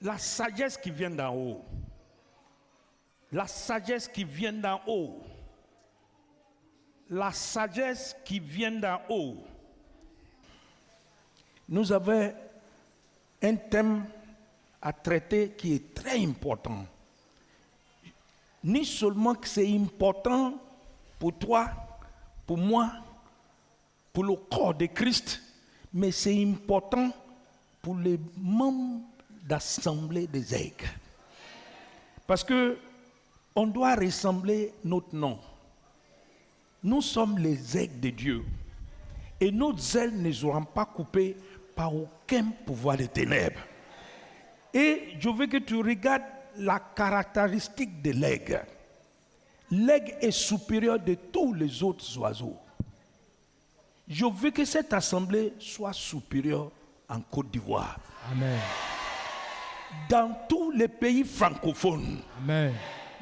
La sagesse qui vient d'en haut. La sagesse qui vient d'en haut. La sagesse qui vient d'en haut. Nous avons un thème à traiter qui est très important. Ni seulement que c'est important pour toi, pour moi, pour le corps de Christ, mais c'est important pour les membres d'assemblée des aigles. Parce que on doit ressembler notre nom. Nous sommes les aigles de Dieu. Et nos ailes ne seront pas coupées par aucun pouvoir des ténèbres. Et je veux que tu regardes la caractéristique de l'aigle. L'aigle est supérieur de tous les autres oiseaux. Je veux que cette assemblée soit supérieure en Côte d'Ivoire. Amen. Dans tous les pays francophones. Amen.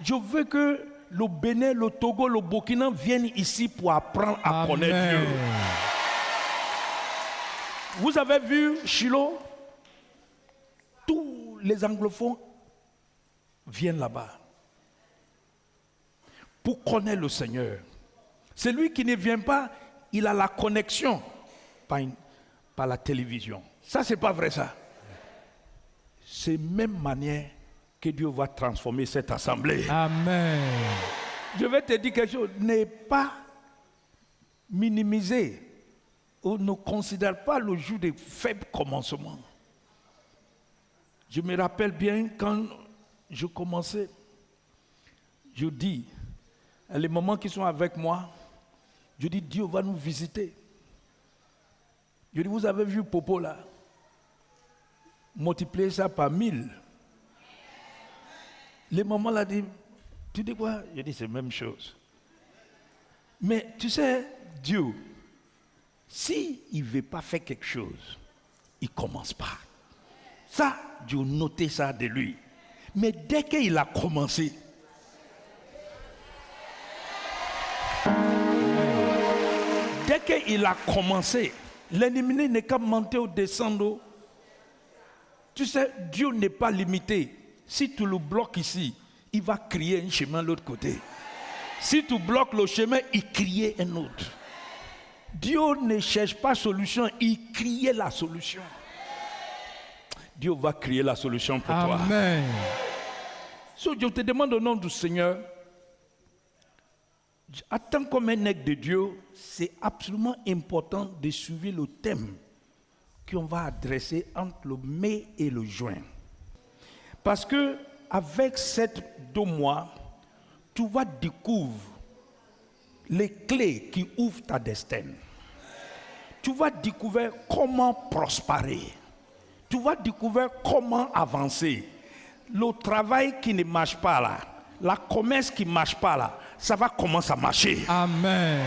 Je veux que le Bénin, le Togo, le Burkina viennent ici pour apprendre à connaître Dieu. Vous avez vu Shiloh? Tous les anglophones viennent là-bas pour connaître le Seigneur. Celui qui ne vient pas, il a la connexion par la télévision. Ça, c'est pas vrai, ça. C'est la même manière que Dieu va transformer cette assemblée. Amen. Je vais te dire quelque chose. N'est pas minimisé ou ne considère pas le jour des faibles commencements. Je me rappelle bien quand je commençais, je dis, les mamans qui sont avec moi, je dis Dieu va nous visiter. Je dis, vous avez vu Popo là? Multipliez ça par 1000. Les mamans l'ont dit, tu dis quoi? Je dis, c'est la même chose. Mais tu sais, Dieu, s'il ne veut pas faire quelque chose, il ne commence pas. Ça, Dieu notait ça de lui. Mais dès qu'il a commencé, l'ennemi n'est qu'à monter ou descendre. Tu sais, Dieu n'est pas limité. Si tu le bloques ici, il va crier un chemin de l'autre côté. Si tu bloques le chemin, il crie un autre. Dieu ne cherche pas solution, il crie la solution. Dieu va créer la solution pour toi. Amen. So, je te demande au nom du Seigneur, en tant comme un aigle de Dieu, c'est absolument important de suivre le thème qu'on va adresser entre le mai et le juin. Parce que avec ces 2 mois, tu vas découvrir les clés qui ouvrent ta destin. Tu vas découvrir comment prospérer. Tu vas découvrir comment avancer. Le travail qui ne marche pas là, la commerce qui ne marche pas là, ça va commencer à marcher. Amen.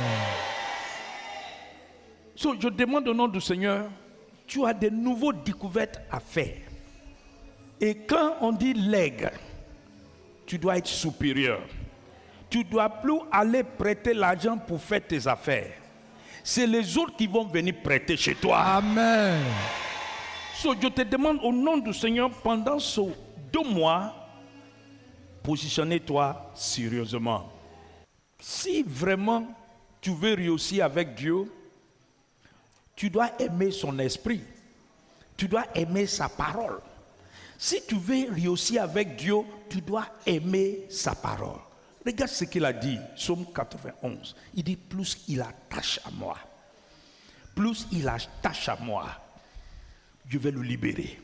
So, je demande au nom du Seigneur, tu as de nouvelles découvertes à faire. Et quand on dit l'aigle, tu dois être supérieur. Tu ne dois plus aller prêter l'argent pour faire tes affaires. C'est les autres qui vont venir prêter chez toi. Amen. So, je te demande au nom du Seigneur, pendant ces 2 mois, positionne-toi sérieusement. Si vraiment tu veux réussir avec Dieu, tu dois aimer son esprit. Tu dois aimer sa parole. Si tu veux réussir avec Dieu, tu dois aimer sa parole. Regarde ce qu'il a dit, Psaume 91. Il dit, plus il attache à moi, je vais le libérer.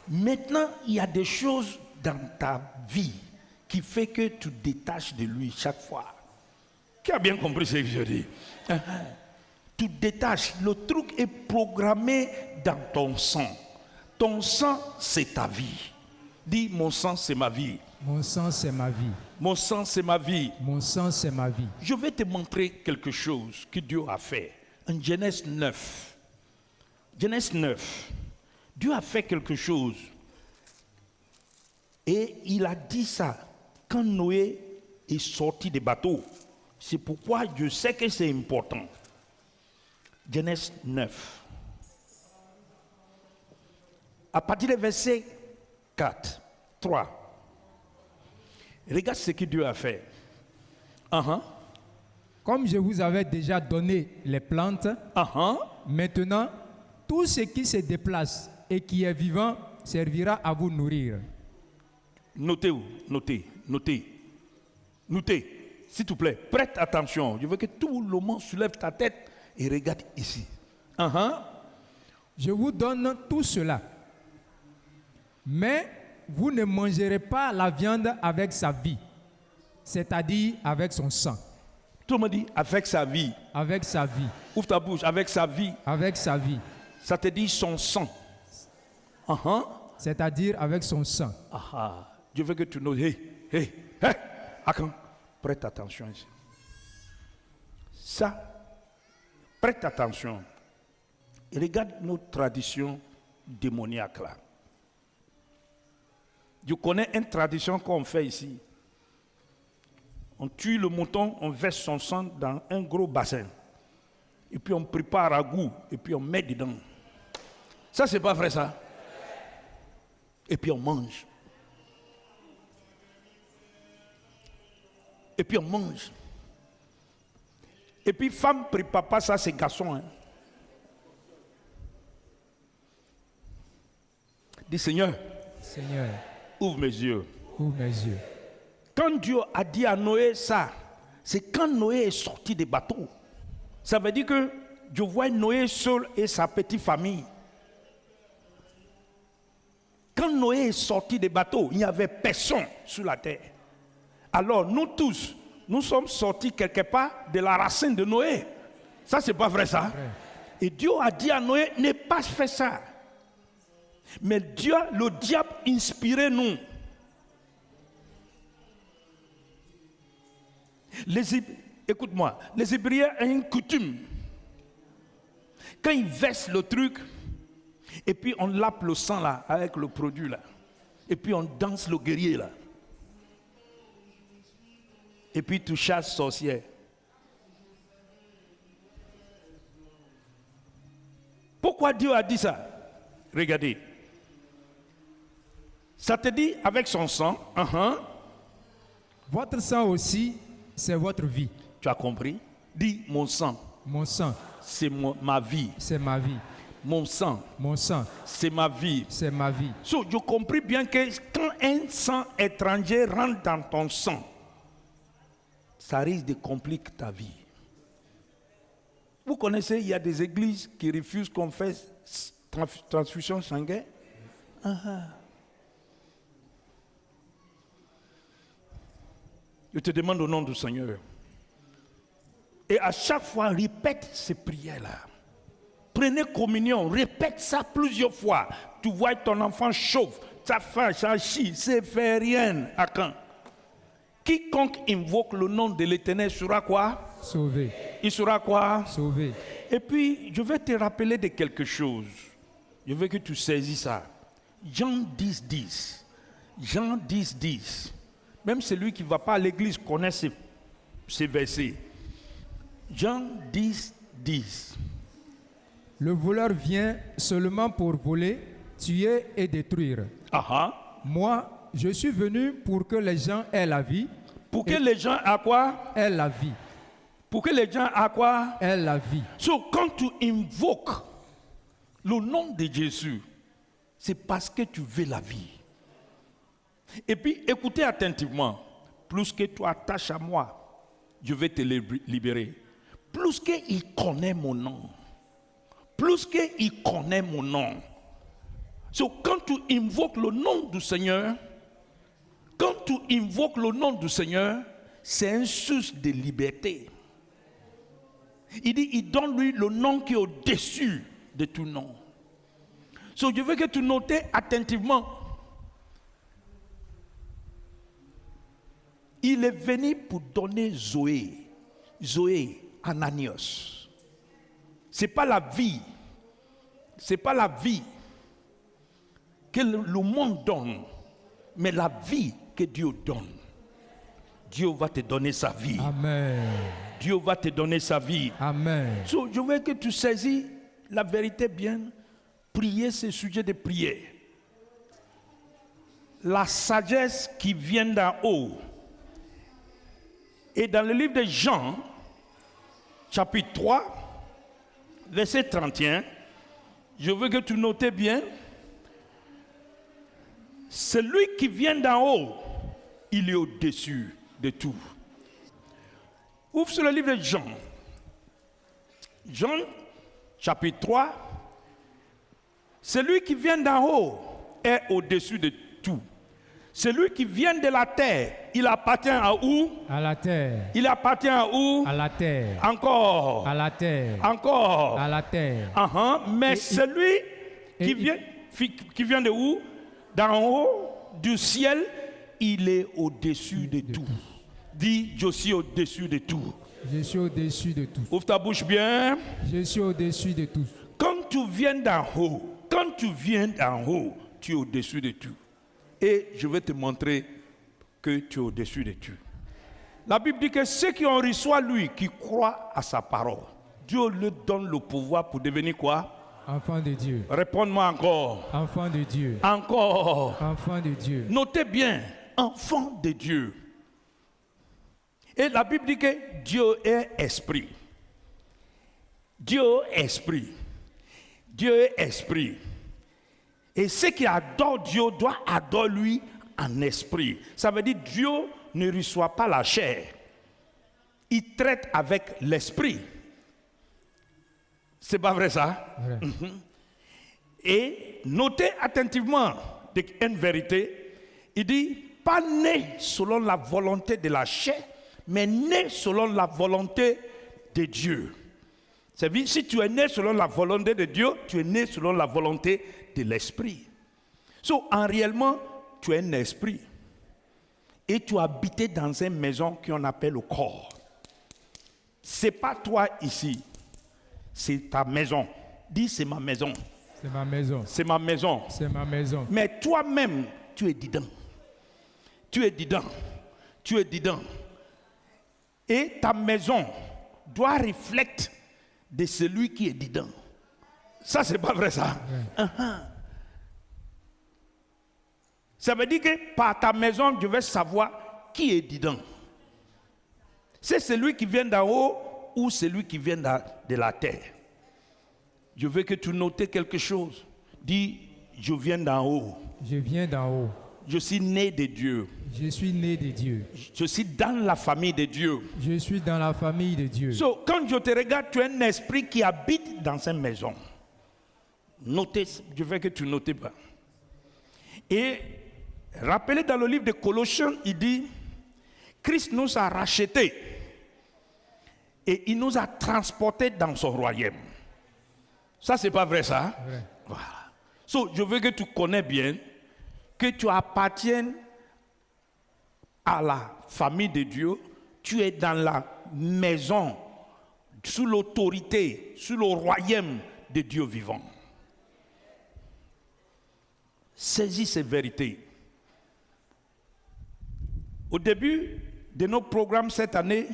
Maintenant, il y a des choses dans ta vie qui fait que tu détaches de lui chaque fois. Qui a bien compris ce que je dis? Tu détaches. Le truc est programmé dans ton sang. Ton sang, c'est ta vie. Dis, mon sang, c'est ma vie. Mon sang, c'est ma vie. Mon sang, c'est ma vie. Mon sang, c'est ma vie. Je vais te montrer quelque chose que Dieu a fait. En Genèse 9. Genèse 9. Dieu a fait quelque chose. Et il a dit ça quand Noé est sorti des bateaux. C'est pourquoi je sais que c'est important. Genèse 9. À partir du verset 4, 3. Regarde ce que Dieu a fait. Comme je vous avais déjà donné les plantes, maintenant, tout ce qui se déplace et qui est vivant servira à vous nourrir. Notez, s'il te plaît, prête attention. Je veux que tout le monde soulève ta tête et regarde ici. Je vous donne tout cela, mais vous ne mangerez pas la viande avec sa vie, c'est-à-dire avec son sang. Tout le monde dit avec sa vie. Avec sa vie. Ouvre ta bouche, avec sa vie. Avec sa vie. Ça te dit son sang. C'est-à-dire avec son sang. Je veux que tu notes. Hey. Akan, prête attention ici. Ça, prête attention. Et regarde nos traditions démoniaques là. Je connais une tradition qu'on fait ici. On tue le mouton, on verse son sang dans un gros bassin. Et puis on prépare à goût, et puis on met dedans. Ça, c'est pas vrai ça? Et puis on mange. Et puis on mange. Et puis femme prépare pas ça, c'est garçon. Hein. Dis Seigneur, ouvre mes yeux. Ouvre mes yeux. Quand Dieu a dit à Noé ça, c'est quand Noé est sorti des bateaux. Ça veut dire que je vois Noé seul et sa petite famille. Quand Noé est sorti des bateaux, il n'y avait personne sur la terre. Alors nous tous, nous sommes sortis quelque part de la racine de Noé. Ça, c'est pas vrai ça. Vrai. Et Dieu a dit à Noé, ne pas faire ça. Mais Dieu, le diable, inspirait nous. Écoute-moi, les Hébreux ont une coutume. Quand ils versent le truc, et puis on lappe le sang là, avec le produit là, et puis on danse le guerrier là, et puis tu chasses sorcière. Pourquoi Dieu a dit ça? Regardez. Ça te dit avec son sang. Votre sang aussi, c'est votre vie. Tu as compris? Dis mon sang. Mon sang, C'est ma vie. c'est ma vie. Mon sang, Mon sang, c'est ma vie. c'est ma vie. So, je compris bien que quand un sang étranger rentre dans ton sang, ça risque de compliquer ta vie. Vous connaissez, il y a des églises qui refusent qu'on fasse transfusion sanguine. Je te demande au nom du Seigneur. Et à chaque fois, répète ces prières-là. Prenez communion, répète ça plusieurs fois. Tu vois ton enfant chauffe, ça faim, ça chie, c'est fait rien. À quand? Quiconque invoque le nom de l'Éternel sera quoi? Sauvé. Il sera quoi? Sauvé. Et puis, je vais te rappeler de quelque chose. Je veux que tu saisis ça. Jean 10, 10. Jean 10, 10. Même celui qui ne va pas à l'église connaît ces versets. Jean 10, 10. Le voleur vient seulement pour voler, tuer et détruire. Moi, je suis venu pour que les gens aient la vie. Pour que les gens aient quoi? Aient la vie. Pour que les gens aient quoi? Aient la vie. So, quand tu invoques le nom de Jésus, c'est parce que tu veux la vie. Et puis, écoutez attentivement. Plus que tu attaches à moi, je vais te libérer. Plus qu'il connaît mon nom. Plus qu'il connaît mon nom. So, quand tu invoques le nom du Seigneur, c'est une source de liberté. Il dit, il donne lui le nom qui est au-dessus de tout nom. So, je veux que tu notes attentivement. Il est venu pour donner Zoé. Zoé, Ananias. Ce n'est pas la vie. Ce n'est pas la vie que le monde donne, mais la vie que Dieu donne. Dieu va te donner sa vie. Amen. Dieu va te donner sa vie. Amen. So, je veux que tu saisis la vérité bien. Prier, c'est sujet de prière. la sagesse qui vient d'en haut. Et dans le livre de Jean, chapitre 3, verset 31, je veux que tu notes bien, celui qui vient d'en haut, il est au-dessus de tout. Ouvre sur le livre de Jean. Jean, chapitre 3, celui qui vient d'en haut est au-dessus de tout. Celui qui vient de la terre, il appartient à où? À la terre. Il appartient à où? À la terre. Encore. À la terre. Encore. À la terre. Mais celui qui vient de où? D'en haut, du ciel, il est au-dessus de tout. Dis, je suis au-dessus de tout. Je suis au-dessus de tout. Ouvre ta bouche bien. Je suis au-dessus de tout. Quand tu viens d'en haut, tu es au-dessus de tout. Et je vais te montrer que tu es au-dessus de tout. La Bible dit que ceux qui ont reçu lui, qui croient à sa parole, Dieu leur donne le pouvoir pour devenir quoi? Enfant de Dieu. Réponds-moi encore. Enfant de Dieu. Encore. Enfant de Dieu. Notez bien, enfant de Dieu. Et la Bible dit que Dieu est esprit. Dieu est esprit. Dieu est esprit. Et ceux qui adorent Dieu doivent adorer lui en esprit. Ça veut dire que Dieu ne reçoit pas la chair. Il traite avec l'esprit. C'est pas vrai ça? Vrai. Et notez attentivement une vérité. Il dit, pas né selon la volonté de la chair, mais né selon la volonté de Dieu. C'est-à-dire, si tu es né selon la volonté de Dieu, tu es né selon la volonté de l'esprit. En réellement, tu es un esprit. Et tu habites dans une maison qu'on appelle le corps. Ce n'est pas toi ici. C'est ta maison. Dis, c'est ma maison. C'est ma maison. C'est ma maison. C'est ma maison. Mais toi-même, tu es dedans. Tu es dedans. Tu es dedans. Et ta maison doit refléter de celui qui est dedans. Ça, c'est pas vrai, ça. Ouais. Ça veut dire que par ta maison, je vais savoir qui est dedans. C'est celui qui vient d'en haut ou celui qui vient de la terre. Je veux que tu notes quelque chose. Dis, je viens d'en haut. Je viens d'en haut. Je suis né de Dieu. Je suis né de Dieu. Je suis dans la famille de Dieu. Je suis dans la famille de Dieu. Quand je te regarde, tu es un esprit qui habite dans cette maison. Notez, je veux que tu notes pas. Et rappelez dans le livre de Colossiens, il dit, Christ nous a rachetés et il nous a transportés dans son royaume. Ça, c'est pas vrai, ça? Vrai. Voilà. Je veux que tu connais bien que tu appartiennes à la famille de Dieu, tu es dans la maison, sous l'autorité, sous le royaume de Dieu vivant. Saisis ces vérités. Au début de nos programmes cette année,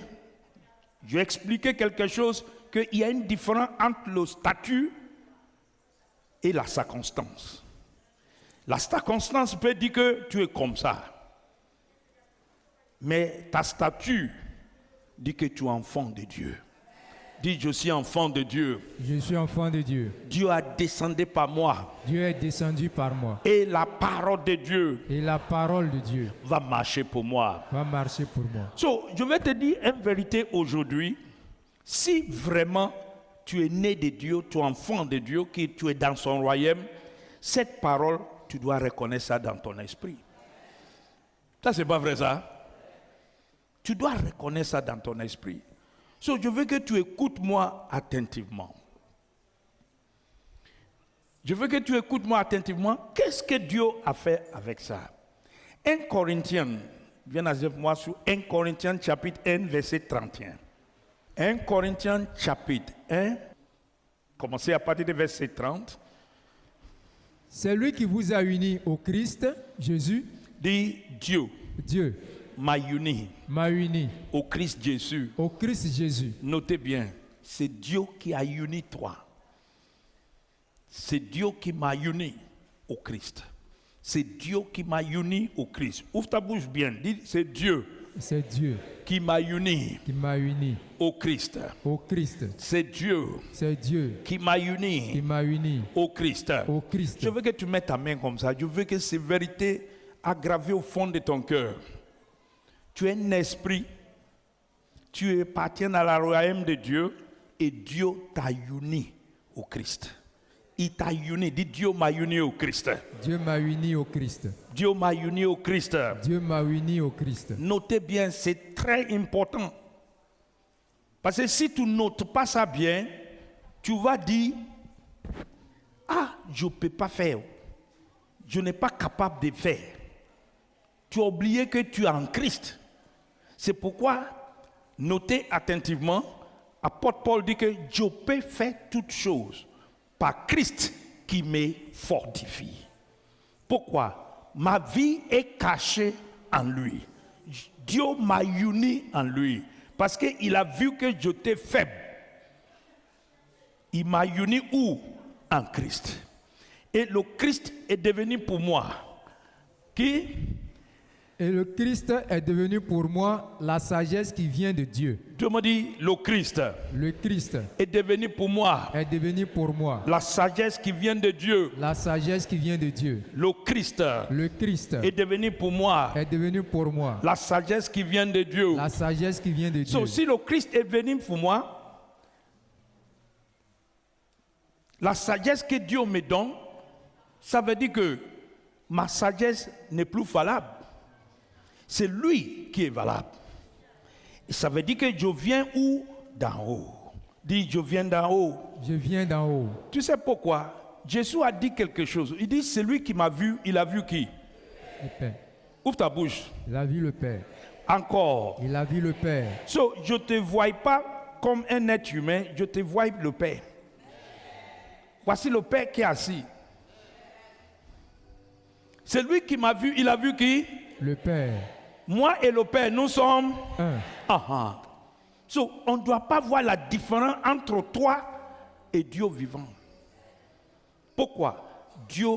j'ai expliqué quelque chose, qu'il y a une différence entre le statut et la circonstance. La circonstance peut dire que tu es comme ça. Mais ta statut dit que tu es enfant de Dieu. Dis, je suis enfant de Dieu. Je suis enfant de Dieu. Dieu a descendu par moi. Dieu est descendu par moi. Et la parole de Dieu. Et la parole de Dieu va marcher pour moi. Va marcher pour moi. Je vais te dire une vérité aujourd'hui. Si vraiment tu es né de Dieu, tu es enfant de Dieu, que tu es dans son royaume, cette parole, tu dois reconnaître ça dans ton esprit. Ça, c'est pas vrai, ça? Tu dois reconnaître ça dans ton esprit. Je veux que tu écoutes moi attentivement. Je veux que tu écoutes moi attentivement. Qu'est-ce que Dieu a fait avec ça? 1 Corinthiens, viens avec moi sur 1 Corinthiens chapitre 1, verset 31. 1 Corinthiens chapitre 1, commencez à partir du verset 30. C'est lui qui vous a unis au Christ, Jésus. Dit Dieu. Dieu m'a uni au Christ Jésus. Au Christ Jésus. Notez bien, c'est Dieu qui a uni toi. C'est Dieu qui m'a uni au Christ. C'est Dieu qui m'a uni au Christ. Ouvre ta bouche bien. Dis, c'est Dieu. C'est Dieu Qui m'a uni qui m'a uni au Christ. au Christ. C'est Dieu. C'est Dieu Qui m'a qui uni m'a uni au Christ. au Christ. Je veux que tu mettes ta main comme ça. Je veux que ces vérités aggravées au fond de ton cœur. Tu es un esprit. Tu appartiens à la royaume de Dieu. Et Dieu t'a uni au Christ. Il t'a uni. Dis Dieu m'a uni au Christ. Dieu m'a uni au Christ. Dieu m'a uni au Christ. Dieu m'a uni au Christ. Notez bien, c'est très important. Parce que si tu ne notes pas ça bien, tu vas dire, ah, je ne peux pas faire. Je n'ai pas capable de faire. Tu as oublié que tu es en Christ. C'est pourquoi, notez attentivement, apôtre Paul dit que je peux faire toutes choses par Christ qui me fortifie. Pourquoi? Ma vie est cachée en lui. Dieu m'a uni en lui. Parce qu'il a vu que j'étais faible. Il m'a uni où? En Christ. Et le Christ est devenu pour moi. Qui? Et le Christ est devenu pour moi la sagesse qui vient de Dieu. Dieu me dit, le Christ Le Christ est devenu pour moi est devenu pour moi la sagesse qui vient de Dieu. la sagesse qui vient de Dieu. Le Christ Le Christ est devenu pour moi est devenu pour moi la sagesse qui vient de Dieu. la sagesse qui vient de Dieu. So, si le Christ est venu pour moi, la sagesse que Dieu me donne, ça veut dire que ma sagesse n'est plus valable. C'est lui qui est valable. Et ça veut dire que je viens où? D'en haut. Dis, je viens d'en haut. Je viens d'en haut. Tu sais pourquoi? Jésus a dit quelque chose. Il dit, c'est lui qui m'a vu, il a vu qui? Le Père. Ouvre ta bouche. Il a vu le Père. Encore. Il a vu le Père. So, je ne te vois pas comme un être humain, je te vois le Père. Voici le Père qui est assis. C'est lui qui m'a vu, il a vu qui? Le Père. Moi et le Père, nous sommes Un. ah. So, on ne doit pas voir la différence entre toi et Dieu vivant. Pourquoi? Dieu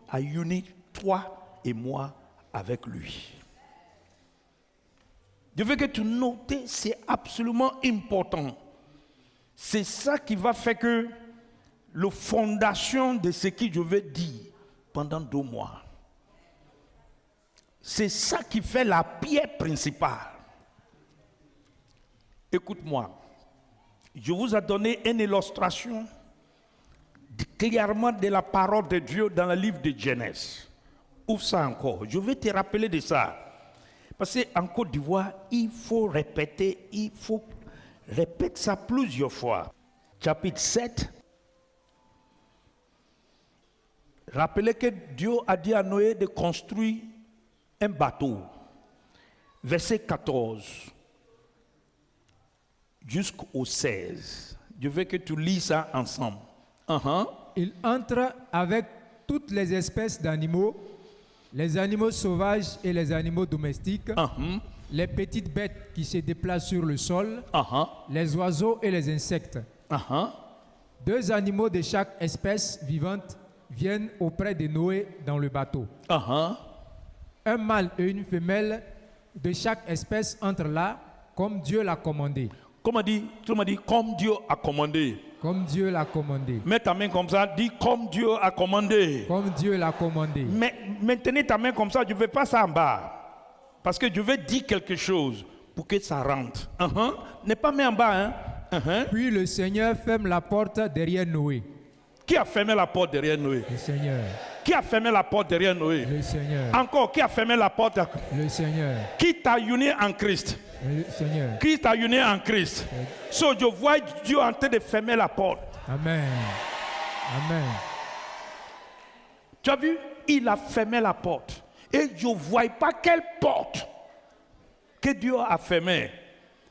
a uni toi et moi avec lui. Je veux que tu notes, c'est absolument important. C'est ça qui va faire que la fondation de ce que je vais dire pendant 2 mois. C'est ça qui fait la pierre principale. Écoute-moi, je vous ai donné une illustration clairement de la parole de Dieu dans le livre de Genèse. Ouvre ça encore, je vais te rappeler de ça. Parce qu'en Côte d'Ivoire, il faut répéter, répéter ça plusieurs fois. Chapitre 7. Rappelez que Dieu a dit à Noé de construire un bateau. Verset 14 jusqu'au 16. Je veux que tu lis ça ensemble. Il entre avec toutes les espèces d'animaux, les animaux sauvages et les animaux domestiques, les petites bêtes qui se déplacent sur le sol, les oiseaux et les insectes. 2 animaux de chaque espèce vivante viennent auprès de Noé dans le bateau. Un mâle et une femelle de chaque espèce entrent là, comme Dieu l'a commandé. Comment dit? Tu m'as dit comme Dieu a commandé. Comme Dieu l'a commandé. Mets ta main comme ça, dis comme Dieu a commandé. Comme Dieu l'a commandé. Mais maintenez ta main comme ça, je ne vais pas ça en bas. Parce que je vais dire quelque chose pour que ça rentre. N'est pas mis en bas. Puis le Seigneur ferme la porte derrière Noé. Qui a fermé la porte derrière Noé? Le Seigneur. Qui a fermé la porte derrière Noé? Le Seigneur. Encore, qui a fermé la porte? Le Seigneur. Qui t'a uni en Christ? Le Seigneur. Qui t'a uni en Christ? So, je vois Dieu en train de fermer la porte. Amen. Amen. Tu as vu? Il a fermé la porte. Et je ne vois pas quelle porte que Dieu a fermée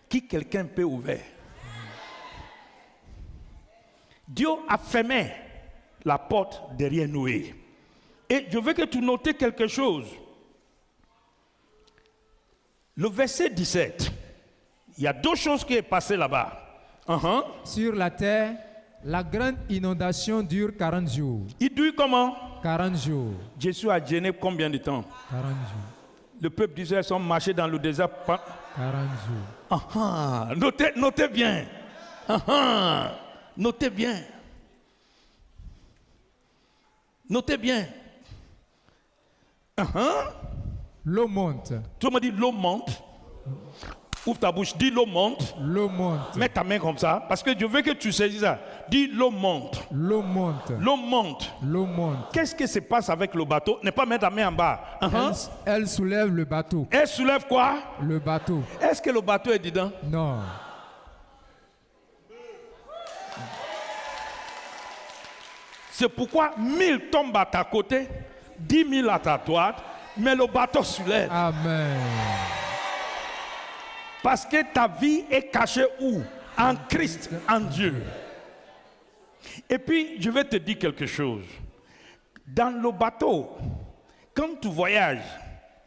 que quelqu'un peut ouvrir. Dieu a fermé la porte derrière Noé. Et je veux que tu notes quelque chose. Le verset 17, il y a 2 choses qui sont passées là-bas. Sur la terre, la grande inondation dure 40 jours. Il dure comment? 40 jours. Jésus a jeûné combien de temps? 40 jours. Le peuple d'Israël sont marchés dans le désert. 40 jours. Notez bien. Notez bien. Notez bien. L'eau monte. Tout le monde dit l'eau monte. Ouvre ta bouche, dis l'eau monte. L'eau monte. Mets ta main comme ça, parce que je veux que tu saisisses ça. Dis l'eau monte. L'eau monte. L'eau monte. L'eau monte. Qu'est-ce qui se passe avec le bateau? Ne pas mettre ta main en bas. Elle soulève le bateau. Elle soulève quoi? Le bateau. Est-ce que le bateau est dedans? Non. C'est pourquoi 1000 tombent à ta côté, 10 000 à ta droite, mais le bateau soulève. Amen. Parce que ta vie est cachée où? En Christ, en Dieu. Et puis, je vais te dire quelque chose. Dans le bateau, quand tu voyages,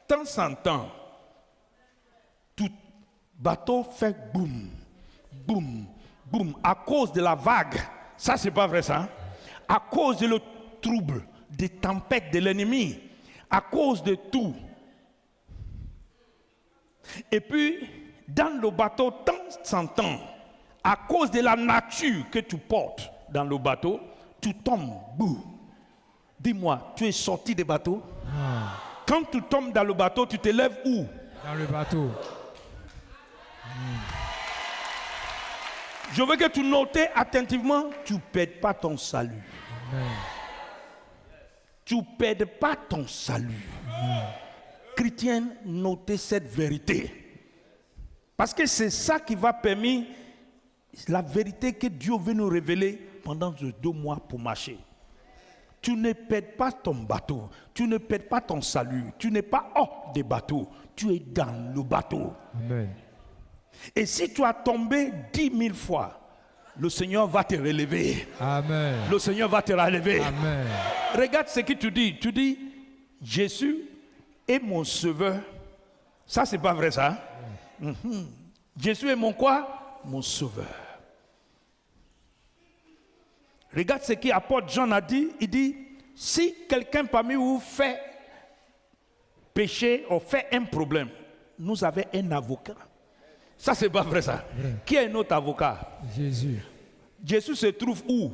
de temps en temps, tout bateau fait boum, boum, boum, à cause de la vague. Ça, c'est pas vrai, ça? À cause de le trouble, des tempêtes de l'ennemi, à cause de tout. Et puis, dans le bateau, de temps en temps, à cause de la nature que tu portes dans le bateau, tu tombes. Bouh. Dis-moi, tu es sorti du bateau? Quand tu tombes dans le bateau, tu te lèves où? Dans le bateau. Je veux que tu notes attentivement, tu ne perds pas ton salut. Amen. Tu ne perds pas ton salut. Chrétien, notez cette vérité. Parce que c'est ça qui va permettre la vérité que Dieu veut nous révéler pendant ces 2 mois pour marcher. Tu ne perds pas ton bateau, tu ne perds pas ton salut, tu n'es pas hors des bateaux, tu es dans le bateau. Amen. Et si tu as tombé 10 000 fois, le Seigneur va te relever. Amen. Le Seigneur va te relever. Amen. Regarde ce que tu dis. Tu dis, Jésus est mon sauveur. Ça, c'est pas vrai, ça? Jésus est mon quoi? Mon sauveur. Regarde ce qu'apôtre Jean a dit. Il dit, si quelqu'un parmi vous fait péché ou fait un problème, nous avons un avocat. Ça, c'est pas vrai, ça. Vrai. Qui est notre avocat? Jésus. Jésus se trouve où?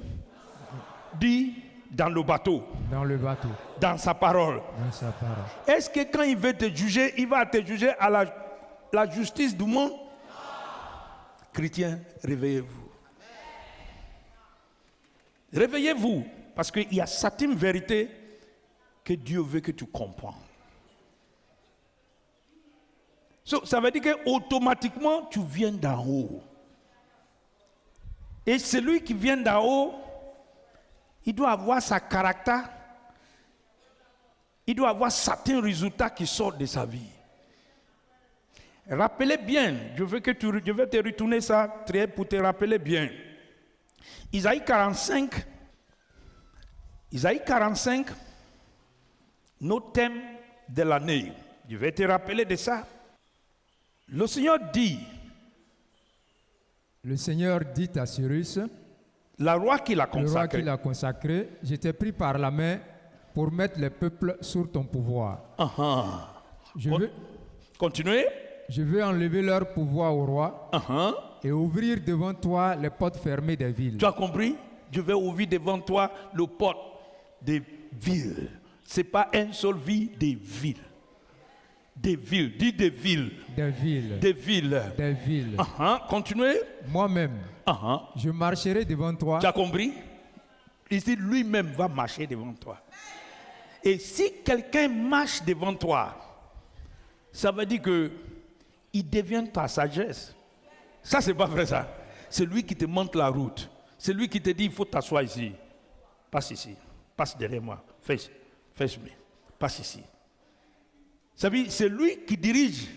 Dit dans le bateau. Dans le bateau. Dans sa parole. Dans sa parole. Est-ce que quand il veut te juger, il va te juger à la justice du monde? Chrétiens, réveillez-vous. Réveillez-vous, parce qu'il y a certaines vérités que Dieu veut que tu comprennes. Ça veut dire qu'automatiquement, tu viens d'en haut. Et celui qui vient d'en haut, il doit avoir sa caractère, il doit avoir certains résultats qui sortent de sa vie. Rappelez bien, je vais te retourner ça pour te rappeler bien. Isaïe 45, notre thème de l'année. Je vais te rappeler de ça. Le Seigneur dit à Cyrus, le roi qui l'a consacré, je t'ai pris par la main pour mettre le peuple sur ton pouvoir. Continuez. Je veux enlever leur pouvoir au roi et ouvrir devant toi les portes fermées des villes. Tu as compris? Je vais ouvrir devant toi les portes des villes. Ce n'est pas une seule ville, des villes. Des villes, dis des villes. Des villes. Des villes. Des villes. Continuez. Moi-même, je marcherai devant toi. Tu as compris? Ici, lui-même va marcher devant toi. Et si quelqu'un marche devant toi, ça veut dire que il devient ta sagesse. Ça, c'est pas vrai, ça. C'est lui qui te montre la route. C'est lui qui te dit, il faut t'asseoir ici. Passe ici. Passe derrière moi. Face-moi. Passe ici. Ça veut dire, c'est lui qui dirige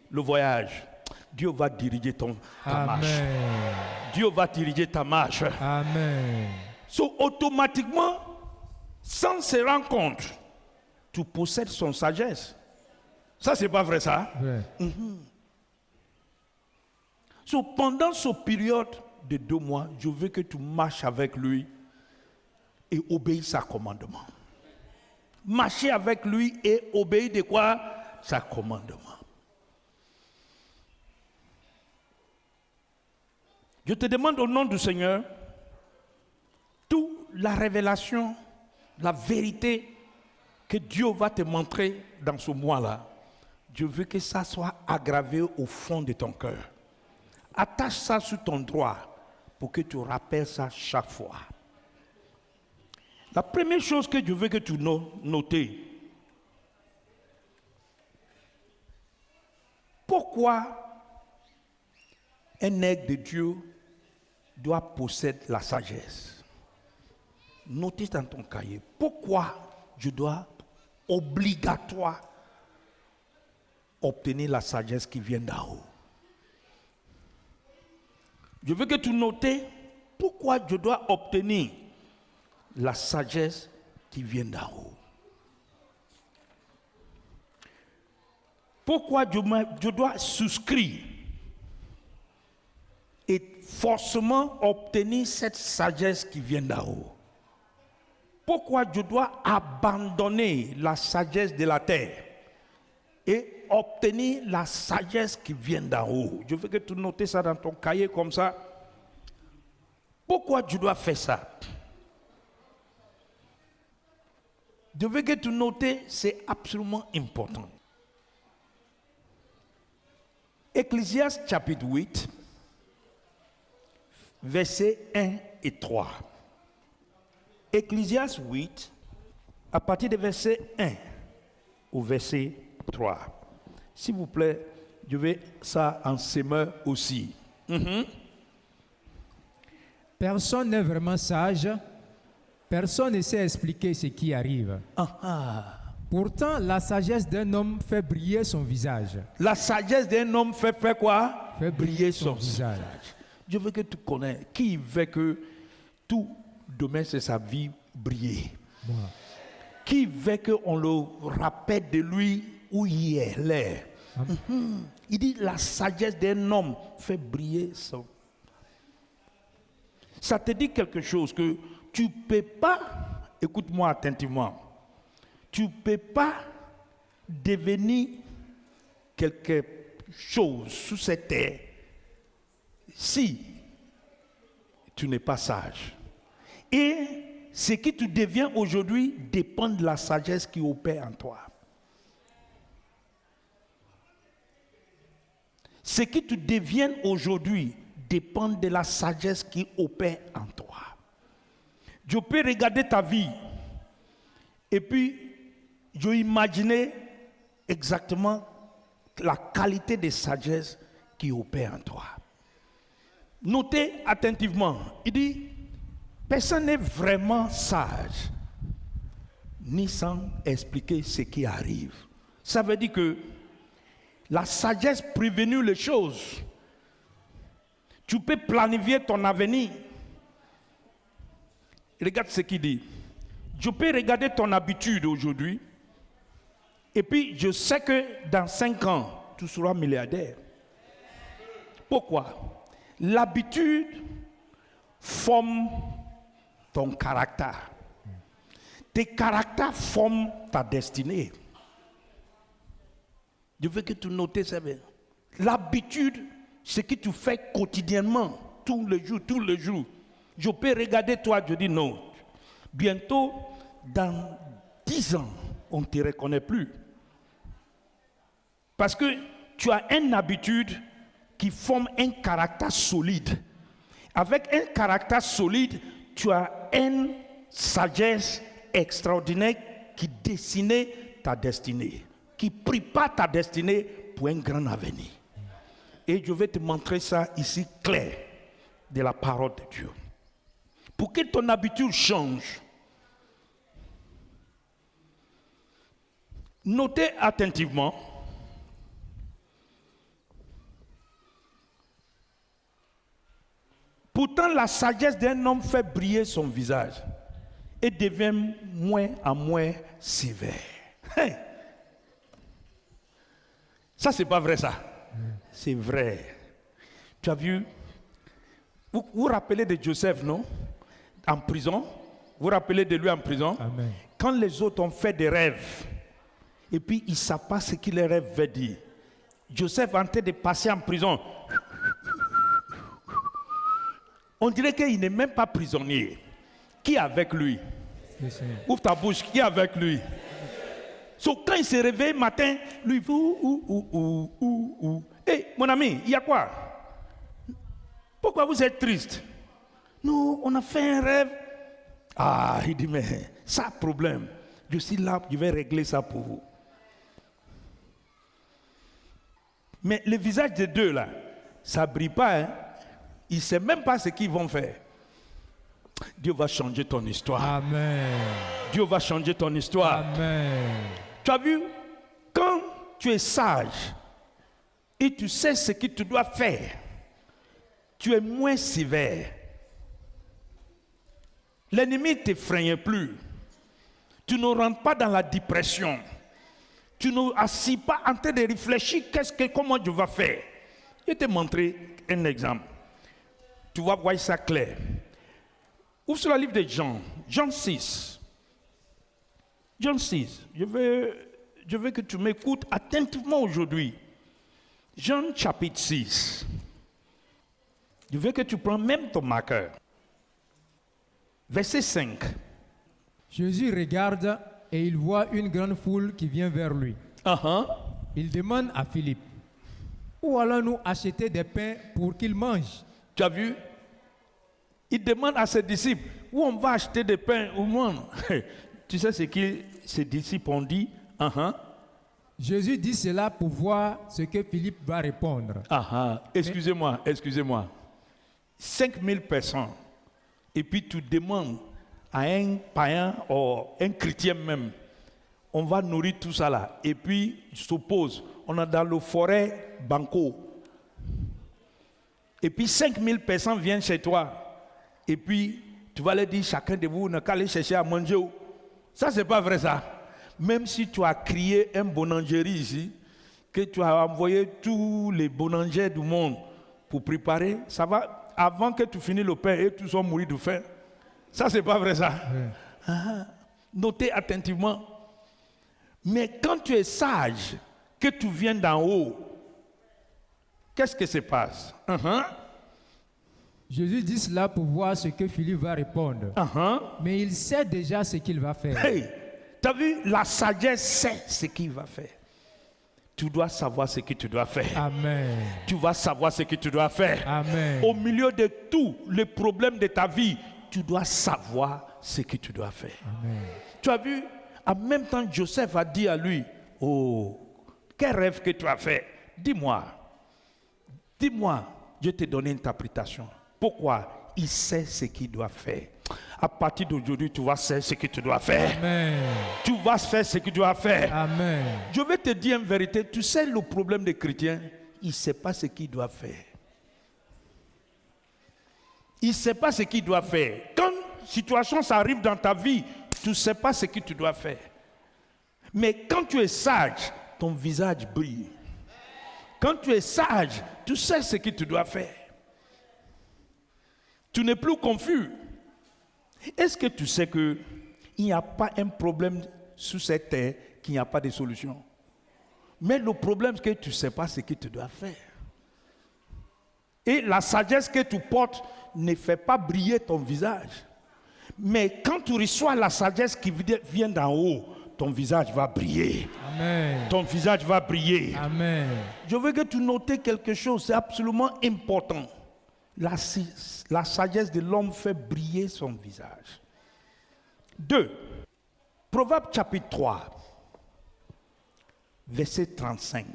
le voyage. Dieu va diriger ta marche. Dieu va diriger ta marche. Amen. Automatiquement, sans se rendre compte, tu possèdes son sagesse. Ça, c'est pas vrai, ça? Ouais. Pendant cette période de 2 mois, je veux que tu marches avec lui et obéis à ses commandements. marcher avec lui et obéir de quoi? Sa commandement. Je te demande au nom du Seigneur, toute la révélation, la vérité que Dieu va te montrer dans ce mois-là, je veux que ça soit aggravé au fond de ton cœur. Attache ça sur ton droit pour que tu rappelles ça chaque fois. La première chose que je veux que tu notes, pourquoi un aigle de Dieu doit posséder la sagesse? Notez dans ton cahier, pourquoi je dois obligatoire obtenir la sagesse qui vient d'en haut. Je veux que tu notes pourquoi je dois obtenir la sagesse qui vient d'en haut. Pourquoi je dois souscrire et forcément obtenir cette sagesse qui vient d'en haut. Pourquoi je dois abandonner la sagesse de la terre et obtenir la sagesse qui vient d'en haut. Je veux que tu notes ça dans ton cahier comme ça. Pourquoi tu dois faire ça? Je veux que tu notes, c'est absolument important. Ecclésiaste chapitre 8, versets 1 et 3. Ecclésiaste 8, à partir du verset 1 au verset 3. S'il vous plaît, je vais ça en semeur aussi. Personne n'est vraiment sage. Personne ne sait expliquer ce qui arrive. Pourtant, la sagesse d'un homme fait briller son visage. La sagesse d'un homme fait quoi? Fait briller son visage. Je veux que tu connaisses qui veut que tout demain c'est sa vie briller. Moi. Qui veut qu'on le rappelle de lui où il est l'air. Il dit la sagesse d'un homme fait briller son. Ça te dit quelque chose que tu ne peux pas, écoute-moi attentivement, tu ne peux pas devenir quelque chose sous cette terre si tu n'es pas sage. Et ce que tu deviens aujourd'hui dépend de la sagesse qui opère en toi. Ce que tu deviens aujourd'hui dépend de la sagesse qui opère en toi. Je peux regarder ta vie et puis je imaginer exactement la qualité de sagesse qui opère en toi. Notez attentivement, il dit, personne n'est vraiment sage, ni sans expliquer ce qui arrive. Ça veut dire que la sagesse prévenue les choses. Tu peux planifier ton avenir. Regarde ce qu'il dit. Je peux regarder ton habitude aujourd'hui. Et puis, je sais que dans 5 ans, tu seras milliardaire. Pourquoi? L'habitude forme ton caractère. Tes caractères forment ta destinée. Je veux que tu notes ça bien. L'habitude, ce que tu fais quotidiennement, tous les jours. Je peux regarder toi, je dis non. Bientôt, dans 10 ans, on ne te reconnaît plus. Parce que tu as une habitude qui forme un caractère solide. Avec un caractère solide, tu as une sagesse extraordinaire qui dessine ta destinée, qui prépare ta destinée pour un grand avenir. Et je vais te montrer ça ici clair de la parole de Dieu. Pour que ton habitude change, notez attentivement pourtant la sagesse d'un homme fait briller son visage et devient moins en moins sévère. Hey. Ça, c'est pas vrai, ça. C'est vrai. Tu as vu, vous vous rappelez de Joseph, non? En prison. Vous vous rappelez de lui en prison? Amen. quand les autres ont fait des rêves, et puis ils ne savent pas ce que les rêves veulent dire. Joseph est en train de passer en prison. On dirait qu'il n'est même pas prisonnier. Qui est avec lui? Ouvre ta bouche, qui est avec lui? Quand il se réveille matin, lui, Hey, mon ami, il y a quoi? Pourquoi vous êtes triste? Non, on a fait un rêve. Ah, il dit, mais ça, problème. Je suis là, je vais régler ça pour vous. Mais le visage des deux, là, ça ne brille pas. Hein? Ils ne savent même pas ce qu'ils vont faire. Dieu va changer ton histoire. Amen. Dieu va changer ton histoire. Amen. Tu as vu, quand tu es sage et tu sais ce que tu dois faire, tu es moins sévère. L'ennemi ne t'effraie plus. Tu ne rentres pas dans la dépression. Tu ne assis pas en train de réfléchir comment je vais faire. Je vais te montrer un exemple. Tu vas voir ça clair. Ouvre sur le livre de Jean, Jean 6. Jean 6. Je veux que tu m'écoutes attentivement aujourd'hui. Jean chapitre 6. Je veux que tu prends même ton marqueur. Verset 5. Jésus regarde et il voit une grande foule qui vient vers lui. Il demande à Philippe, où allons-nous acheter des pains pour qu'ils mangent? Tu as vu? Il demande à ses disciples, où on va acheter des pains au monde? Tu sais ce que ses disciples ont dit? Jésus dit cela pour voir ce que Philippe va répondre. Excusez-moi. 5000 personnes. Et puis tu demandes à un païen ou un chrétien même, on va nourrir tout ça là. Et puis, je suppose, on est dans le forêt Banco. Et puis 5000 personnes viennent chez toi. Et puis, tu vas leur dire, chacun de vous n'a qu'à aller chercher à manger. Ça, c'est pas vrai ça. Même si tu as créé un boulangerie ici, que tu as envoyé tous les boulangers du monde pour préparer, ça va, avant que tu finisses le pain et tous sont mourir de faim. Ça, c'est pas vrai ça. Notez attentivement. Mais quand tu es sage, que tu viens d'en haut, qu'est-ce qui se passe? Jésus dit cela pour voir ce que Philippe va répondre. Mais il sait déjà ce qu'il va faire. Hey, tu as vu, la sagesse sait ce qu'il va faire. Tu dois savoir ce que tu dois faire. Amen. Tu vas savoir ce que tu dois faire. Amen. Au milieu de tous les problèmes de ta vie, tu dois savoir ce que tu dois faire. Amen. Tu as vu, en même temps, Joseph a dit à lui, oh, quel rêve que tu as fait? Dis-moi, je te donne une interprétation. Pourquoi? Il sait ce qu'il doit faire. À partir d'aujourd'hui, tu vas faire ce que tu dois faire. Amen. Tu vas faire ce que tu dois faire. Amen. Je vais te dire en vérité, tu sais le problème des chrétiens, il ne sait pas ce qu'il doit faire. Il ne sait pas ce qu'il doit faire. Quand une situation arrive dans ta vie, tu ne sais pas ce que tu dois faire. Mais quand tu es sage, ton visage brille. Quand tu es sage, tu sais ce que tu dois faire. Tu n'es plus confus. Est-ce que tu sais qu'il n'y a pas un problème sur cette terre qu'il n'y a pas de solution? Mais le problème, c'est que tu ne sais pas ce que tu dois faire. Et la sagesse que tu portes ne fait pas briller ton visage. Mais quand tu reçois la sagesse qui vient d'en haut, ton visage va briller. Amen. Ton visage va briller. Amen. Je veux que tu notes quelque chose, c'est absolument important. La sagesse de l'homme fait briller son visage. 2. Proverbe chapitre 3, verset 35.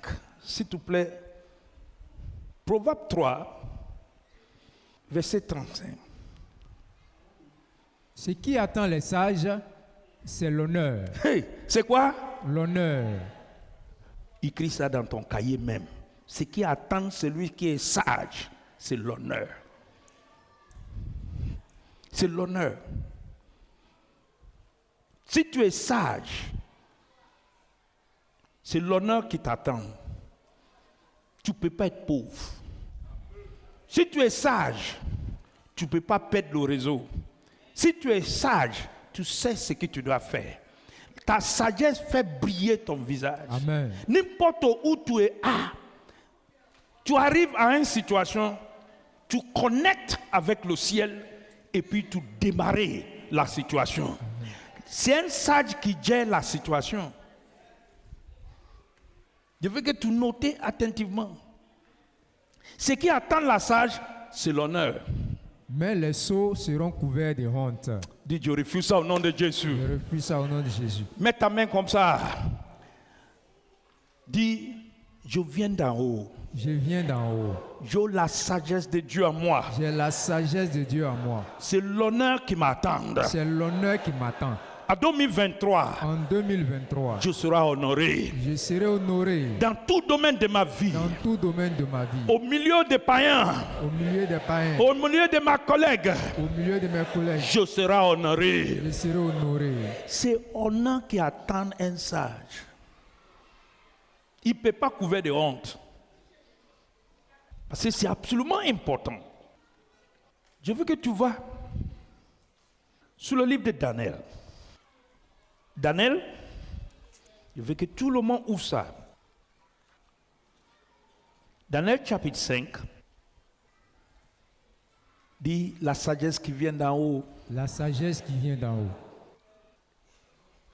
S'il te plaît. Proverbe 3, verset 35. Ce qui attend les sages, c'est l'honneur. Hey, c'est quoi? L'honneur. Écris ça dans ton cahier même. Ce qui attend celui qui est sage, c'est l'honneur. C'est l'honneur. Si tu es sage, c'est l'honneur qui t'attend. Tu ne peux pas être pauvre. Si tu es sage, tu ne peux pas perdre le réseau. Si tu es sage, tu sais ce que tu dois faire. Ta sagesse fait briller ton visage. Amen. N'importe où tu es, tu arrives à une situation, tu connectes avec le ciel et puis tu démarres la situation. C'est un sage qui gère la situation. Je veux que tu notes attentivement. Ce qui attend la sage, c'est l'honneur. Mais les sots seront couverts de honte. Dis, je refuse ça au nom de Jésus. Je refuse ça au nom de Jésus. Mets ta main comme ça. Dis, je viens d'en haut. Je viens d'en haut. J'ai la sagesse de Dieu en moi. J'ai la sagesse de Dieu en moi. C'est l'honneur qui m'attend. C'est l'honneur qui m'attend. En 2023, En 2023, je serai honoré. je serai honoré Dans tout domaine de ma vie. dans tout domaine de ma vie. Au milieu des païens. Au milieu des païens, Au milieu de ma collègue. au milieu de mes collègues, Je serai honoré. je serai honoré. C'est honneur qui attend un sage. Il ne peut pas couvrir de honte. Parce que c'est absolument important. Je veux que tu vois sur le livre de Daniel. Daniel, je veux que tout le monde ouvre ça. Daniel chapitre 5 dit la sagesse qui vient d'en haut. La sagesse qui vient d'en haut.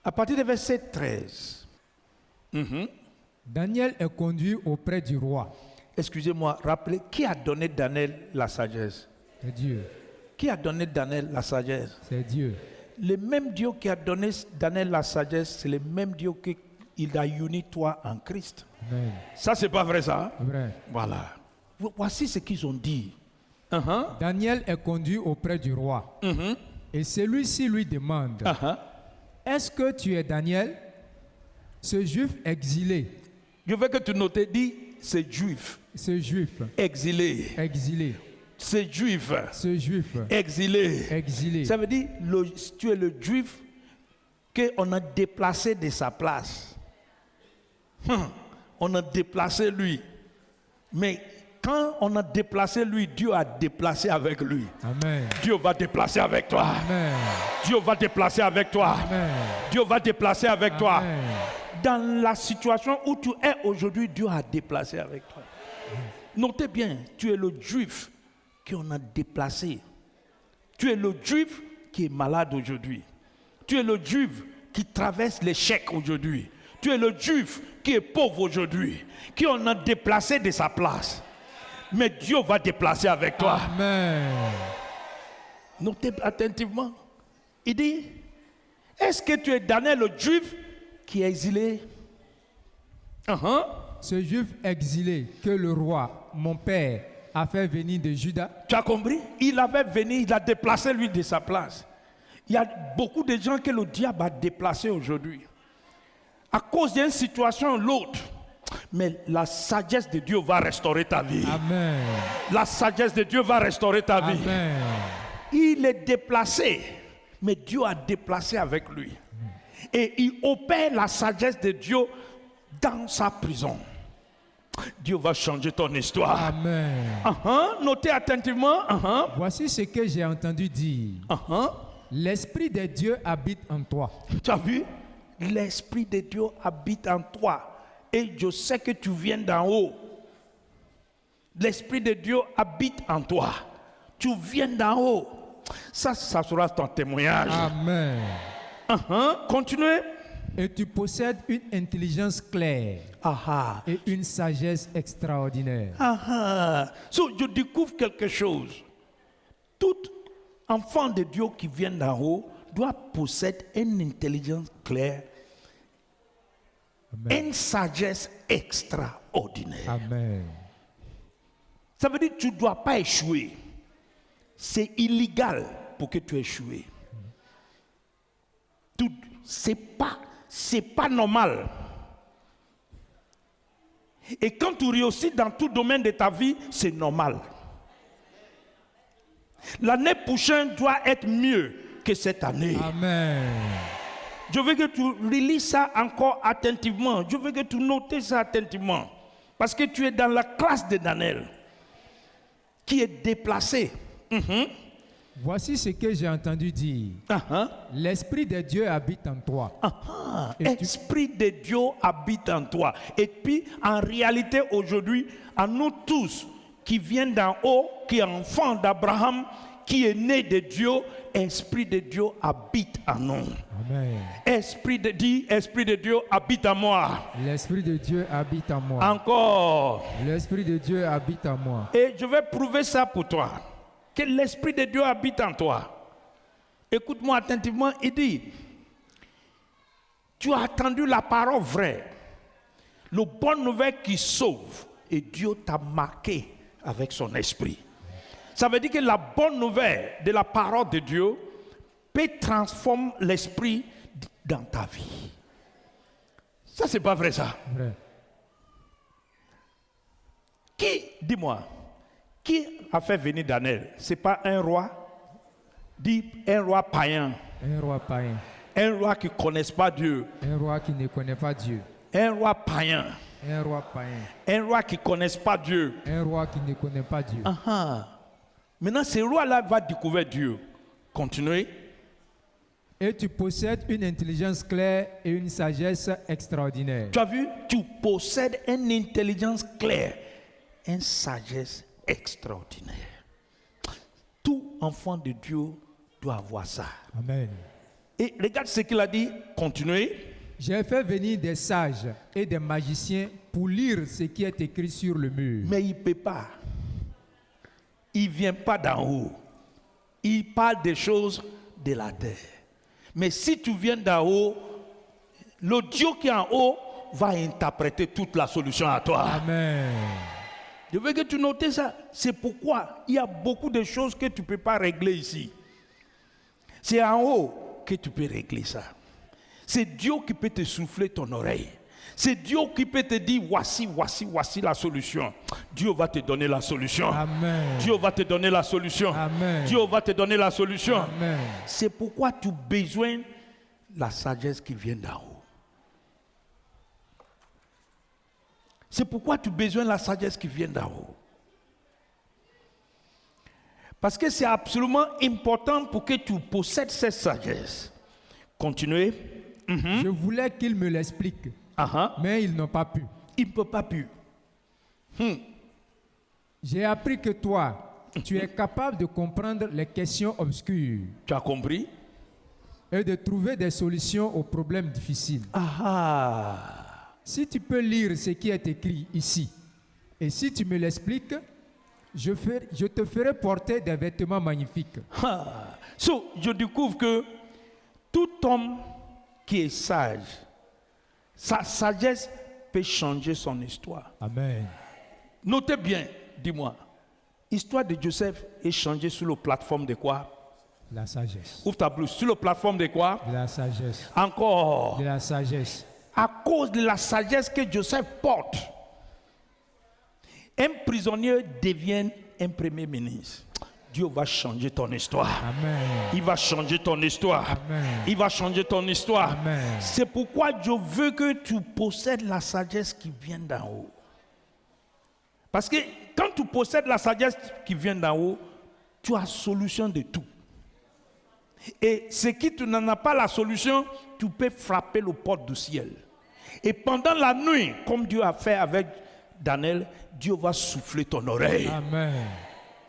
À partir du verset 13. Daniel est conduit auprès du roi. Excusez-moi, rappelez, qui a donné Daniel la sagesse? C'est Dieu. Qui a donné Daniel la sagesse? C'est Dieu. Le même Dieu qui a donné Daniel la sagesse, c'est le même Dieu qu'il a uni toi en Christ. Amen. Ça, c'est pas vrai, ça? Vrai. Voilà. Voici ce qu'ils ont dit. Daniel est conduit auprès du roi. Et celui-ci lui demande, est-ce que tu es Daniel, ce juif exilé? Je veux que tu notes, dis, c'est juif. Ce juif Exilé. exilé. C'est juif. Ce juif Exilé. exilé. Ça veut dire, tu es le juif qu'on a déplacé de sa place. On a déplacé lui. Mais quand on a déplacé lui, Dieu a déplacé avec lui. Amen. Dieu va déplacer avec toi. Amen. Dieu va déplacer avec toi. Amen. Dieu va déplacer avec toi. Amen. Dans la situation où tu es aujourd'hui, Dieu a déplacé avec toi. Notez bien, tu es le juif qu'on a déplacé. Tu es le juif qui est malade aujourd'hui. Tu es le juif qui traverse l'échec aujourd'hui. Tu es le juif qui est pauvre aujourd'hui, qui on a déplacé de sa place. Mais Dieu va déplacer avec toi. Amen. Notez attentivement. Il dit, est-ce que tu es Daniel le juif qui est exilé? Ce juif exilé que le roi, mon père, a fait venir de Juda. Tu as compris? Il avait venu, il a déplacé lui de sa place. Il y a beaucoup de gens que le diable a déplacés aujourd'hui. À cause d'une situation ou l'autre. Mais la sagesse de Dieu va restaurer ta vie. Amen. La sagesse de Dieu va restaurer ta vie. Amen. Il est déplacé, mais Dieu a déplacé avec lui. Et il opère la sagesse de Dieu dans sa prison. Dieu va changer ton histoire. Amen. Notez attentivement. Voici ce que j'ai entendu dire. L'Esprit de Dieu habite en toi. Tu as vu? L'Esprit de Dieu habite en toi. Et je sais que tu viens d'en haut. L'Esprit de Dieu habite en toi. Tu viens d'en haut. Ça sera ton témoignage. Amen. Continuez. Et tu possèdes une intelligence claire et une sagesse extraordinaire. So, je découvre quelque chose. Tout enfant de Dieu qui vient d'en haut doit posséder une intelligence claire, une sagesse extraordinaire. Amen. Ça veut dire que tu ne dois pas échouer. C'est illégal pour que tu échoues. C'est pas normal. Et quand tu réussis dans tout domaine de ta vie, c'est normal. L'année prochaine doit être mieux que cette année. Amen. Je veux que tu relises ça encore attentivement. Je veux que tu notes ça attentivement. Parce que tu es dans la classe de Daniel, qui est déplacé. Voici ce que j'ai entendu dire. L'Esprit de Dieu habite en toi. Esprit de Dieu habite en toi. Et puis, en réalité, aujourd'hui, à nous tous qui viennent d'en haut, qui est enfant d'Abraham, qui est né de Dieu, Esprit de Dieu habite en nous. Amen. Esprit de Dieu habite en moi. L'Esprit de Dieu habite en moi. Encore. L'Esprit de Dieu habite en moi. Et je vais prouver ça pour toi. Que l'Esprit de Dieu habite en toi. Écoute-moi attentivement, il dit, tu as attendu la parole vraie, le bonne nouvelle qui sauve, et Dieu t'a marqué avec son esprit. Ça veut dire que la bonne nouvelle de la parole de Dieu peut transformer l'esprit dans ta vie. Ça, c'est pas vrai, ça. Vrai. Dis-moi, qui a fait venir Daniel? C'est pas un roi? Dis un roi païen. Un roi païen. Un roi qui ne connaît pas Dieu. Un roi qui ne connaît pas Dieu. Un roi païen. Un roi païen. Un roi qui ne connaît pas Dieu. Un roi qui ne connaît pas Dieu. Maintenant, ce roi-là va découvrir Dieu. Continuez. Et tu possèdes une intelligence claire et une sagesse extraordinaire. Tu as vu? Tu possèdes une intelligence claire, une sagesse extraordinaire. Tout enfant de Dieu doit avoir ça. Amen. Et regarde ce qu'il a dit. Continuez. J'ai fait venir des sages et des magiciens pour lire ce qui est écrit sur le mur. Mais il ne peut pas. Il ne vient pas d'en haut. Il parle des choses de la terre. Mais si tu viens d'en haut, le Dieu qui est en haut va interpréter toute la solution à toi. Amen. Je veux que tu notes ça. C'est pourquoi il y a beaucoup de choses que tu ne peux pas régler ici. C'est en haut que tu peux régler ça. C'est Dieu qui peut te souffler ton oreille. C'est Dieu qui peut te dire voici la solution. Dieu va te donner la solution. Amen. Dieu va te donner la solution. Amen. Dieu va te donner la solution. Amen. C'est pourquoi tu as besoin de la sagesse qui vient d'en haut. C'est pourquoi tu as besoin de la sagesse qui vient d'en haut. Parce que c'est absolument important pour que tu possèdes cette sagesse. Continuez. Je voulais qu'il me l'explique, mais ils n'ont pas pu. Il ne peut pas pu. J'ai appris que toi, tu es capable de comprendre les questions obscures. Tu as compris? Et de trouver des solutions aux problèmes difficiles. Si tu peux lire ce qui est écrit ici, et si tu me l'expliques, je te ferai porter des vêtements magnifiques. Je découvre que tout homme qui est sage, sa sagesse peut changer son histoire. Amen. Notez bien, dis-moi, l'histoire de Joseph est changée sur la plateforme de quoi? La sagesse. Ouvre ta blouse. Sur la plateforme de quoi? De la sagesse. Encore. De la sagesse. À cause de la sagesse que Joseph porte, un prisonnier devient un premier ministre. Dieu va changer ton histoire. Amen. Il va changer ton histoire. Amen. Il va changer ton histoire. Amen. C'est pourquoi je veux que tu possèdes la sagesse qui vient d'en haut. Parce que quand tu possèdes la sagesse qui vient d'en haut, tu as solution de tout. Et ce qui tu n'en as pas la solution, tu peux frapper le porte du ciel. Et pendant la nuit, comme Dieu a fait avec Daniel, Dieu va souffler ton oreille. Amen.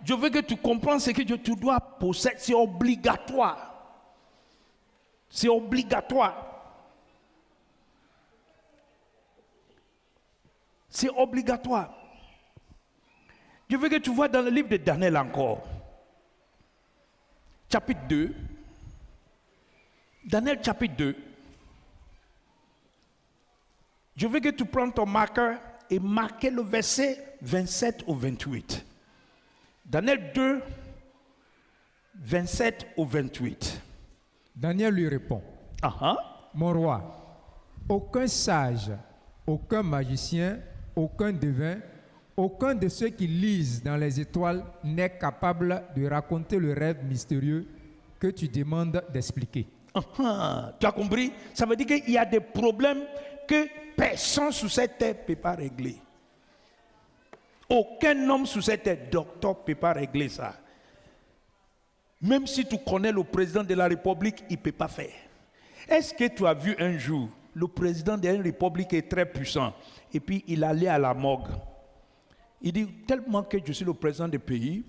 Je veux que tu comprennes ce que tu dois posséder. C'est obligatoire. C'est obligatoire. C'est obligatoire. Je veux que tu vois dans le livre de Daniel encore. Chapitre 2. Daniel chapitre 2. Je veux que tu prennes ton marqueur et marques le verset 27 au 28. Daniel 2, 27 au 28. Daniel lui répond. Mon roi, aucun sage, aucun magicien, aucun devin, aucun de ceux qui lisent dans les étoiles n'est capable de raconter le rêve mystérieux que tu demandes d'expliquer. Tu as compris? Ça veut dire qu'il y a des problèmes que personne sur cette terre ne peut pas régler. Aucun homme sur cette terre, docteur, ne peut pas régler ça. Même si tu connais le président de la République, il ne peut pas faire. Est-ce que tu as vu un jour, le président d'une République est très puissant, et puis il allait à la morgue. Il dit, tellement que je suis le président du pays,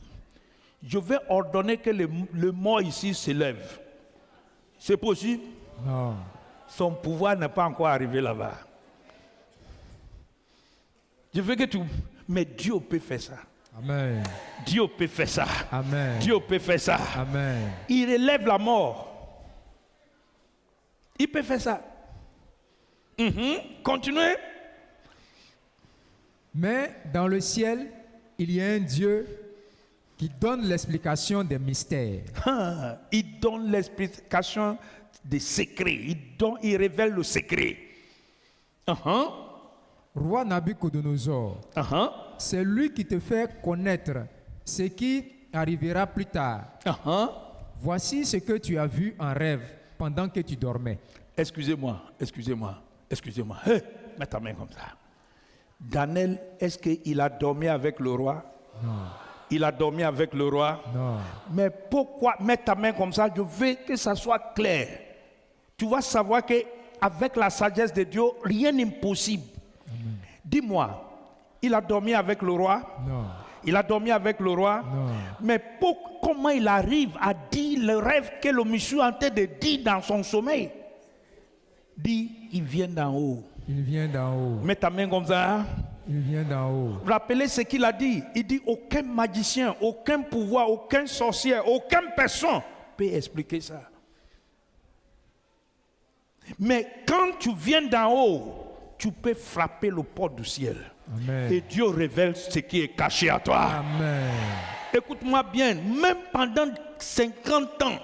je vais ordonner que le mort ici s'élève. C'est possible? Non. Son pouvoir n'est pas encore arrivé là-bas. Je veux que tu... Mais Dieu peut faire ça. Amen. Dieu peut faire ça. Amen. Dieu peut faire ça. Amen. Il élève la mort. Il peut faire ça. Continuez. Mais dans le ciel, il y a un Dieu qui donne l'explication des mystères. Il donne l'explication des secrets. Il révèle le secret. Roi Nabucodonosor, c'est lui qui te fait connaître ce qui arrivera plus tard. Voici ce que tu as vu en rêve pendant que tu dormais. Excusez-moi. Hey, mets ta main comme ça. Daniel, est-ce qu'il a dormi avec le roi? Non. Il a dormi avec le roi? Non. Mais pourquoi mettre ta main comme ça? Je veux que ça soit clair. Tu vas savoir qu'avec la sagesse de Dieu, rien n'est impossible. Dis-moi, il a dormi avec le roi? Non. Il a dormi avec le roi? Non. Mais comment il arrive à dire le rêve que le monsieur est en train de dire dans son sommeil? Dit, il vient d'en haut. Il vient d'en haut. Mets ta main comme ça. Il vient d'en haut. Rappelez ce qu'il a dit. Il dit, aucun magicien, aucun pouvoir, aucun sorcier, aucune personne peut expliquer ça. Mais quand tu viens d'en haut, tu peux frapper le port du ciel. Amen. Et Dieu révèle ce qui est caché à toi. Amen. Écoute-moi bien, même pendant 50 ans,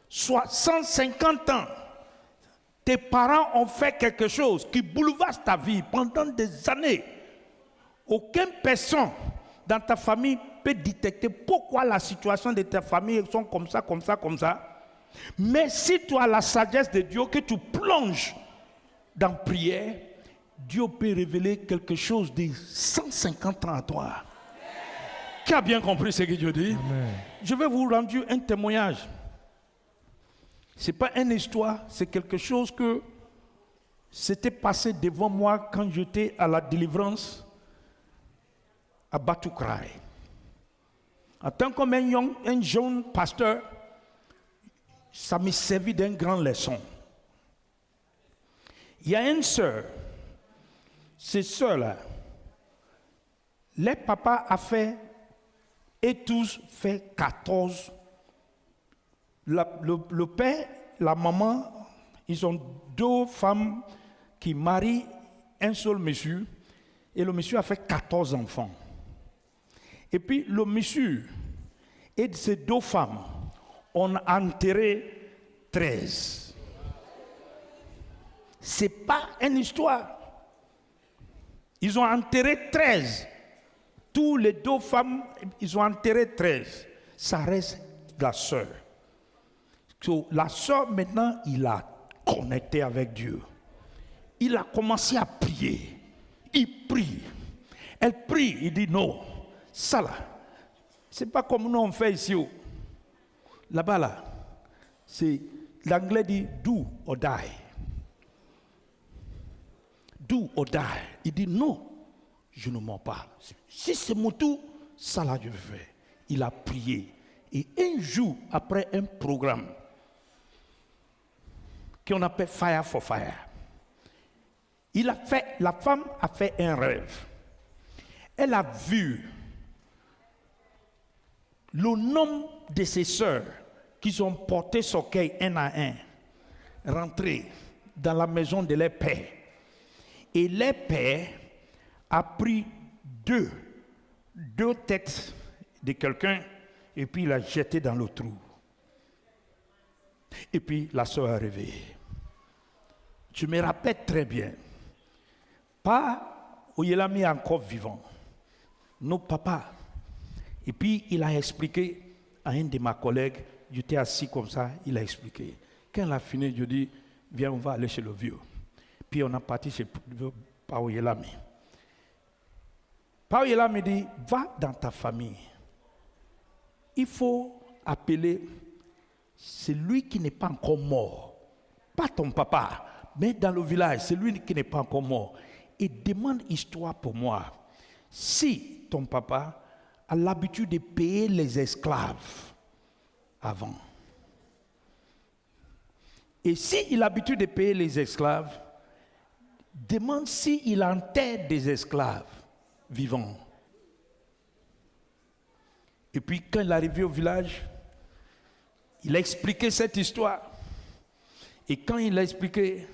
soit 150 ans, tes parents ont fait quelque chose qui bouleverse ta vie pendant des années. Aucune personne dans ta famille peut détecter pourquoi la situation de ta famille sont comme ça. Mais si tu as la sagesse de Dieu, que tu plonges dans la prière, Dieu peut révéler quelque chose de 150 ans à toi. Qui a bien compris ce que Dieu dit? Amen. Je vais vous rendre un témoignage. Ce n'est pas une histoire, c'est quelque chose que s'était passé devant moi quand j'étais à la délivrance à Batoukrai. En tant qu'un jeune pasteur, ça m'a servi d'une grande leçon. Il y a une sœur, ces sœurs-là, les papas a fait, et tous fait 14. Le père, la maman, ils ont 2 femmes qui marient un seul monsieur, et le monsieur a fait 14 enfants. Et puis le monsieur et ces 2 femmes ont enterré 13. Ce n'est pas une histoire. Ils ont enterré 13. Tous les 2 femmes, ils ont enterré 13. Ça reste la sœur. La sœur, maintenant, il a connecté avec Dieu. Il a commencé à prier. Il prie. Elle prie. Il dit non. Ça là, c'est pas comme nous on fait ici. Là-bas, là, c'est l'anglais dit do or die. Do or die. Il dit non, je ne mens pas. Si c'est mon tour, ça là je vais faire. Il a prié. Et un jour, après un programme qu'on appelle Fire for Fire, la femme a fait un rêve. Elle a vu le nombre de ses sœurs qui ont porté Sokeil un à un rentrer dans la maison de leur père. Et leur père a pris deux têtes de quelqu'un et puis il a jeté dans le trou. Et puis la sœur est réveillée. Je me rappelle très bien. Pas où il a mis encore vivant. Nos papas. Et puis il a expliqué à un de mes collègues, j'étais assis comme ça, il a expliqué. Quand il a fini, je dis, viens, on va aller chez le vieux. Puis on a parti chez Pao Yelami. Pao Yelami dit, va dans ta famille. Il faut appeler celui qui n'est pas encore mort. Pas ton papa, mais dans le village, celui qui n'est pas encore mort. Et demande histoire pour moi. Si ton papa a l'habitude de payer les esclaves avant, et s'il a l'habitude de payer les esclaves, demande s'il enterre des esclaves vivants. Et puis quand il est arrivé au village, il a expliqué cette histoire. Et quand il a expliqué,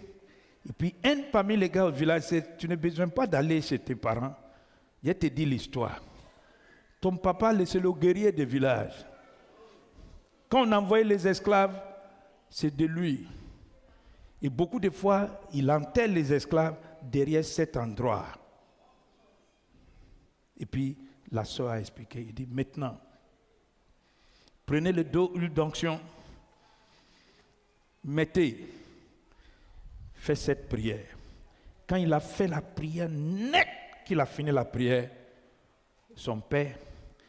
et puis un parmi les gars au village, c'est, tu n'as besoin pas d'aller chez tes parents. Je te dis l'histoire. Ton papa, c'est le guerrier du village. Quand on envoyait les esclaves, c'est de lui. Et beaucoup de fois, il enterre les esclaves derrière cet endroit. Et puis, la sœur a expliqué, il dit, maintenant, prenez le dos, huile d'onction, mettez, faites cette prière. Quand il a fait la prière, net qu'il a fini la prière, son père,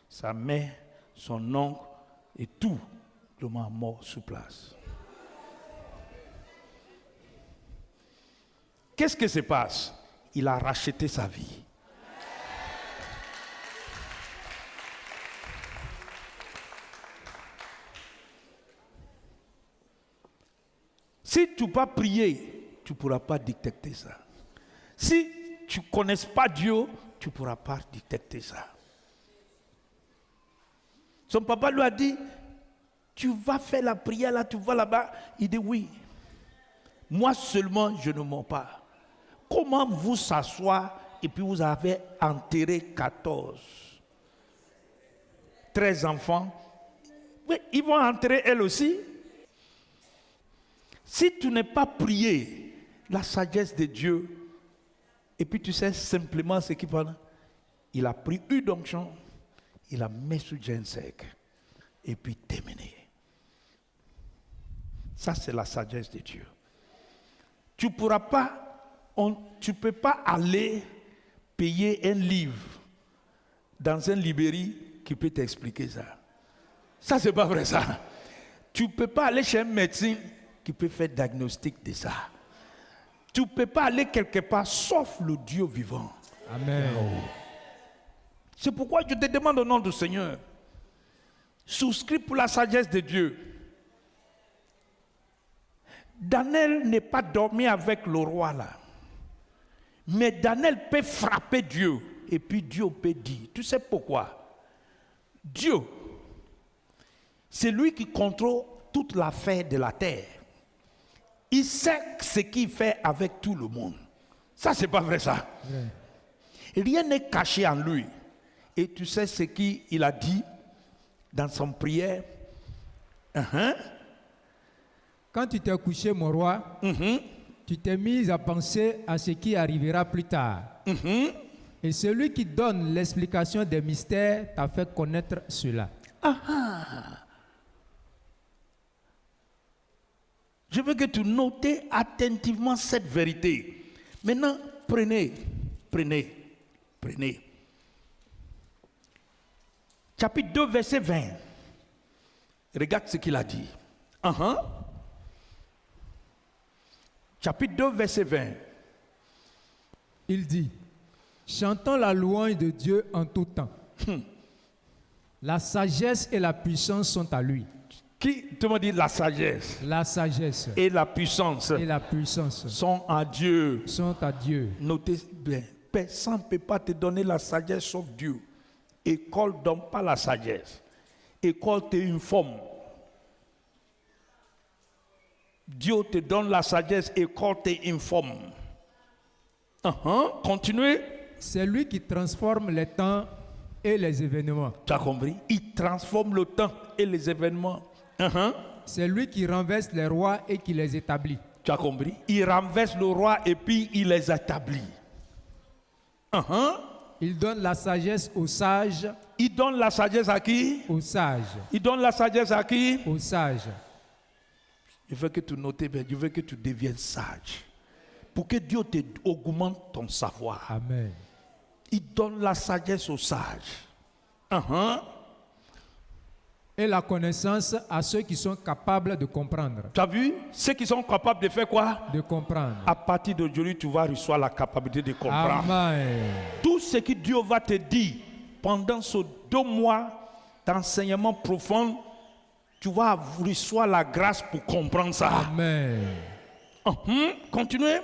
sa mère, son oncle et tout le monde mort sur place. Qu'est-ce qui se passe? Il a racheté sa vie. Si tu ne peux pas prier, tu ne pourras pas détecter ça. Si tu ne connais pas Dieu, tu ne pourras pas détecter ça. Son papa lui a dit, tu vas faire la prière là, tu vas là-bas. Il dit oui. Moi seulement, je ne mens pas. Comment vous s'asseoir et puis vous avez enterré 13 enfants? Oui, ils vont enterrer elles aussi. Si tu n'es pas prié, la sagesse de Dieu, et puis tu sais simplement ce qu'il parle, il a pris une onction, il a mis sous gène sec, et puis terminé. Ça, c'est la sagesse de Dieu. Tu pourras pas, tu peux pas aller payer un livre dans une librairie qui peut t'expliquer ça. Ça, c'est pas vrai ça. Tu peux pas aller chez un médecin qui peut faire diagnostic de ça. Tu ne peux pas aller quelque part sauf le Dieu vivant. Amen. C'est pourquoi je te demande au nom du Seigneur, souscris pour la sagesse de Dieu. Daniel n'est pas dormi avec le roi là. Mais Daniel peut frapper Dieu. Et puis Dieu peut dire. Tu sais pourquoi? Dieu, c'est lui qui contrôle toute l'affaire de la terre. Il sait ce qu'il fait avec tout le monde. Ça, c'est pas vrai ça. Rien n'est caché en lui. Et tu sais ce qu'il a dit dans son prière? Quand tu t'es couché, mon roi, tu t'es mis à penser à ce qui arrivera plus tard. Et celui qui donne l'explication des mystères t'a fait connaître cela. Je veux que tu notes attentivement cette vérité. Maintenant, prenez. Chapitre 2, verset 20. Regarde ce qu'il a dit. Chapitre 2, verset 20. Il dit, chantons la louange de Dieu en tout temps. La sagesse et la puissance sont à lui. Qui te m'a dit la sagesse? La sagesse et la puissance, sont à Dieu. Notez bien, personne ne peut pas te donner la sagesse sauf Dieu. École ne donne pas la sagesse. École te informe. Dieu te donne la sagesse, école te informe. Continuez. C'est lui qui transforme les temps et les événements. Tu as compris? Il transforme le temps et les événements. C'est lui qui renverse les rois et qui les établit. Tu as compris? Il renverse le roi et puis il les établit. Il donne la sagesse aux sages. Il donne la sagesse à qui? Aux sages. Il donne la sagesse à qui? Aux sages. Je veux que tu notes bien, je veux que tu deviennes sage. Pour que Dieu te augmente ton savoir. Amen. Il donne la sagesse aux sages. Et la connaissance à ceux qui sont capables de comprendre. Tu as vu? Ceux qui sont capables de faire quoi? De comprendre. À partir d'aujourd'hui, tu vas recevoir la capacité de comprendre. Amen. Tout ce que Dieu va te dire pendant ces 2 mois d'enseignement profond, tu vas recevoir la grâce pour comprendre ça. Amen. Continuez.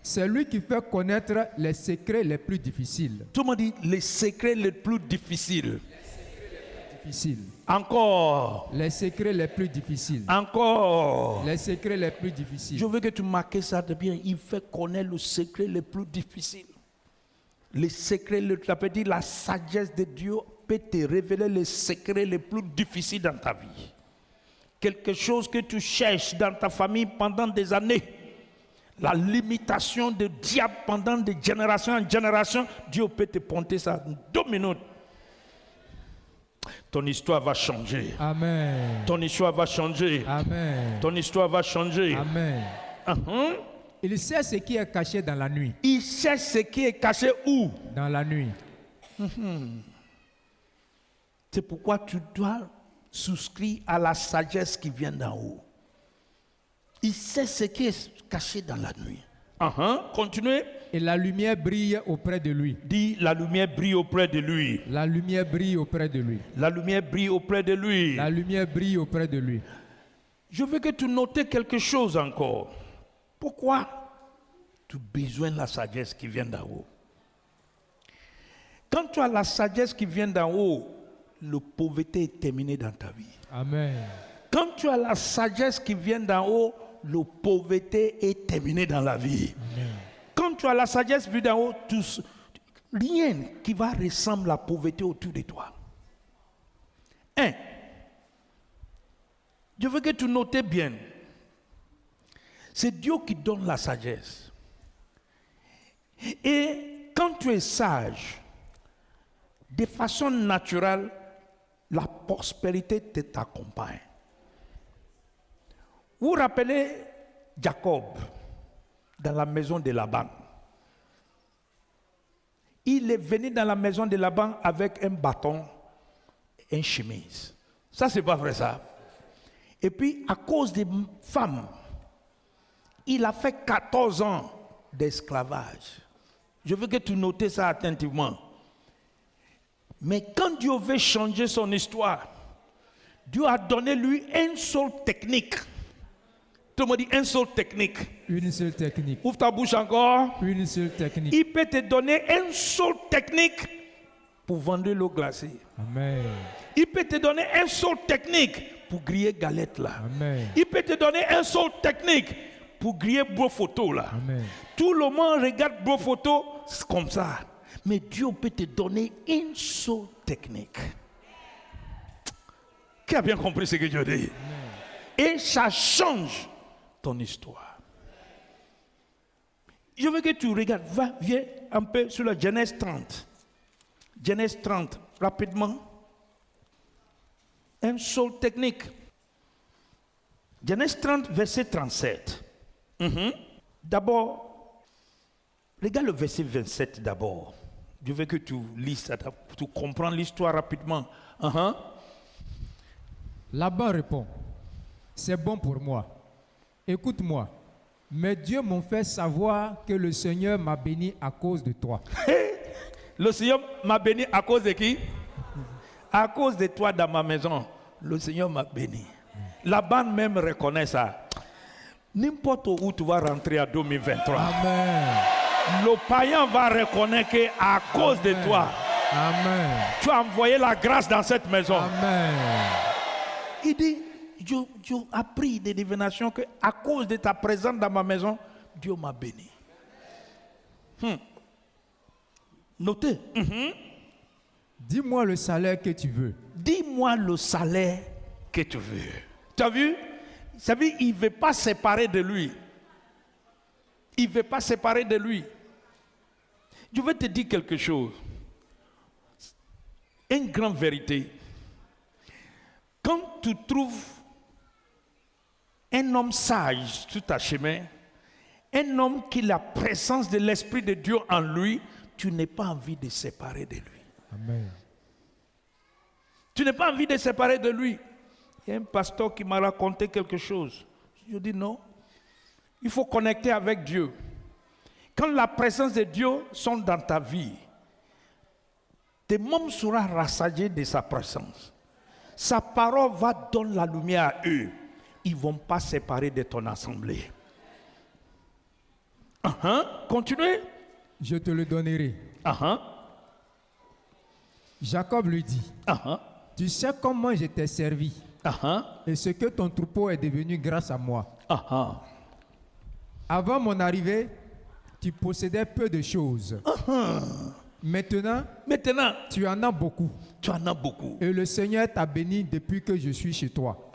C'est lui qui fait connaître les secrets les plus difficiles. Tout le monde dit les secrets les plus difficiles. Encore. Les secrets les plus difficiles. Encore. Les secrets les plus difficiles. Je veux que tu marques ça de bien. Il fait connaître le secret le plus difficile. Les secrets, ça peut dire la sagesse de Dieu peut te révéler les secrets les plus difficiles dans ta vie. Quelque chose que tu cherches dans ta famille pendant des années. La limitation du diable pendant des générations en générations. Dieu peut te ponter ça en 2 minutes. Ton histoire va changer. Amen. Ton histoire va changer. Amen. Ton histoire va changer. Amen. Il sait ce qui est caché dans la nuit. Il sait ce qui est caché où? Dans la nuit. C'est pourquoi tu dois souscrire à la sagesse qui vient d'en haut. Il sait ce qui est caché dans la nuit. Continuez. Et la lumière brille auprès de lui. Dis, la lumière brille auprès de lui. La lumière brille auprès de lui. La lumière brille auprès de lui. La lumière brille auprès de lui. Je veux que tu notes quelque chose encore. Pourquoi tu as besoin de la sagesse qui vient d'en haut? Quand tu as la sagesse qui vient d'en haut, la pauvreté est terminée dans ta vie. Amen. Quand tu as la sagesse qui vient d'en haut, la pauvreté est terminée dans la vie. Amen. Quand tu as la sagesse qui vient d'en haut, rien qui va ressembler à la pauvreté autour de toi. Je veux que tu notes bien. C'est Dieu qui donne la sagesse. Et quand tu es sage, de façon naturelle, la prospérité t'accompagne. Vous vous rappelez Jacob dans la maison de Laban? Il est venu dans la maison de Laban avec un bâton et une chemise. Ça, c'est pas vrai ça. Et puis, à cause des femmes, il a fait 14 ans d'esclavage. Je veux que tu notes ça attentivement. Mais quand Dieu veut changer son histoire, Dieu a donné lui une seule technique. Tout le monde dit une seule technique. Une seule technique. Ouvre ta bouche encore. Une seule technique. Il peut te donner une seule technique pour vendre l'eau glacée. Amen. Il peut te donner une seule technique pour griller galette là. Amen. Il peut te donner une seule technique pour griller beau photo là. Amen. Tout le monde regarde beau photo comme ça. Mais Dieu peut te donner une seule technique. Qui a bien compris ce que je dis? Amen. Et ça change ton histoire. Je veux que tu regardes. Viens un peu sur la Genèse 30. Genèse 30, rapidement. Une seule technique. Genèse 30, verset 37. D'abord, regarde le verset 27 d'abord. Je veux que tu lises ça, tu comprends l'histoire rapidement. Laban répond, c'est bon pour moi. Écoute-moi, mais Dieu m'a fait savoir que le Seigneur m'a béni à cause de toi. Le Seigneur m'a béni à cause de qui? À cause de toi dans ma maison. Le Seigneur m'a béni. Laban même reconnaît ça. N'importe où tu vas rentrer en 2023. Amen. Le païen va reconnaître qu'à cause de toi, Amen. Tu as envoyé la grâce dans cette maison. Amen. Il dit, Dieu a pris des divinations qu'à cause de ta présence dans ma maison, Dieu m'a béni. Notez. Dis-moi le salaire que tu veux. Dis-moi le salaire que tu veux. Tu as vu? Ça veut dire qu'il ne veut pas séparer de lui. Il ne veut pas séparer de lui. Je vais te dire quelque chose. Une grande vérité. Quand tu trouves un homme sage sur ta chemin, un homme qui a la présence de l'Esprit de Dieu en lui, tu n'as pas envie de séparer de lui. Amen. Tu n'as pas envie de te séparer de lui. Il y a un pasteur qui m'a raconté quelque chose. Je dis non. Il faut connecter avec Dieu. Quand la présence de Dieu sont dans ta vie, tes membres seront rassasiés de sa présence. Sa parole va donner la lumière à eux. Ils ne vont pas se séparer de ton assemblée. Continuez. Je te le donnerai. Jacob lui dit, tu sais comment je t'ai servi et ce que ton troupeau est devenu grâce à moi. Avant mon arrivée, tu possédais peu de choses. Maintenant, tu en as beaucoup. Et le Seigneur t'a béni depuis que je suis chez toi.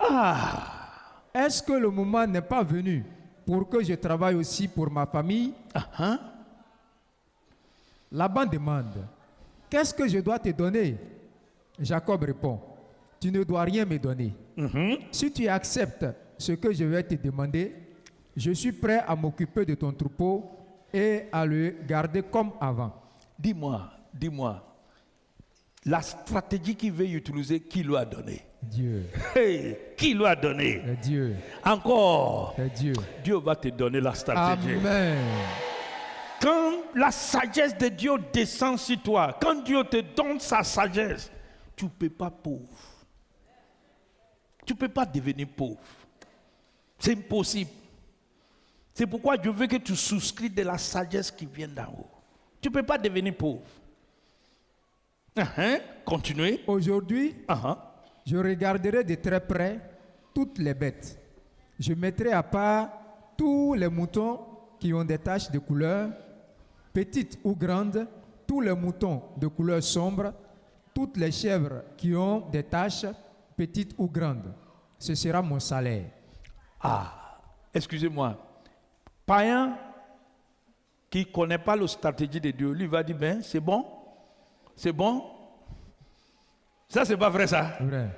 Est-ce que le moment n'est pas venu pour que je travaille aussi pour ma famille? Laban demande, qu'est-ce que je dois te donner? Jacob répond, tu ne dois rien me donner. Si tu acceptes ce que je vais te demander, je suis prêt à m'occuper de ton troupeau et à le garder comme avant. Dis-moi, la stratégie qu'il veut utiliser, qui lui a donné? Dieu. Hey, qui lui a donné? Dieu. Encore. Dieu. Dieu va te donner la stratégie. Amen. Quand la sagesse de Dieu descend sur toi, quand Dieu te donne sa sagesse, tu ne peux pas pauvre. Tu ne peux pas devenir pauvre. C'est impossible. C'est pourquoi je veux que tu souscris de la sagesse qui vient d'en haut. Tu ne peux pas devenir pauvre. Continuez. Aujourd'hui, je regarderai de très près toutes les bêtes. Je mettrai à part tous les moutons qui ont des taches de couleur, petites ou grandes, tous les moutons de couleur sombre, toutes les chèvres qui ont des taches, petites ou grandes. Ce sera mon salaire. Excusez-moi. Païen qui ne connaît pas la stratégie de Dieu, lui va dire, c'est bon. C'est bon. Ça, c'est pas vrai, ça. Vrai.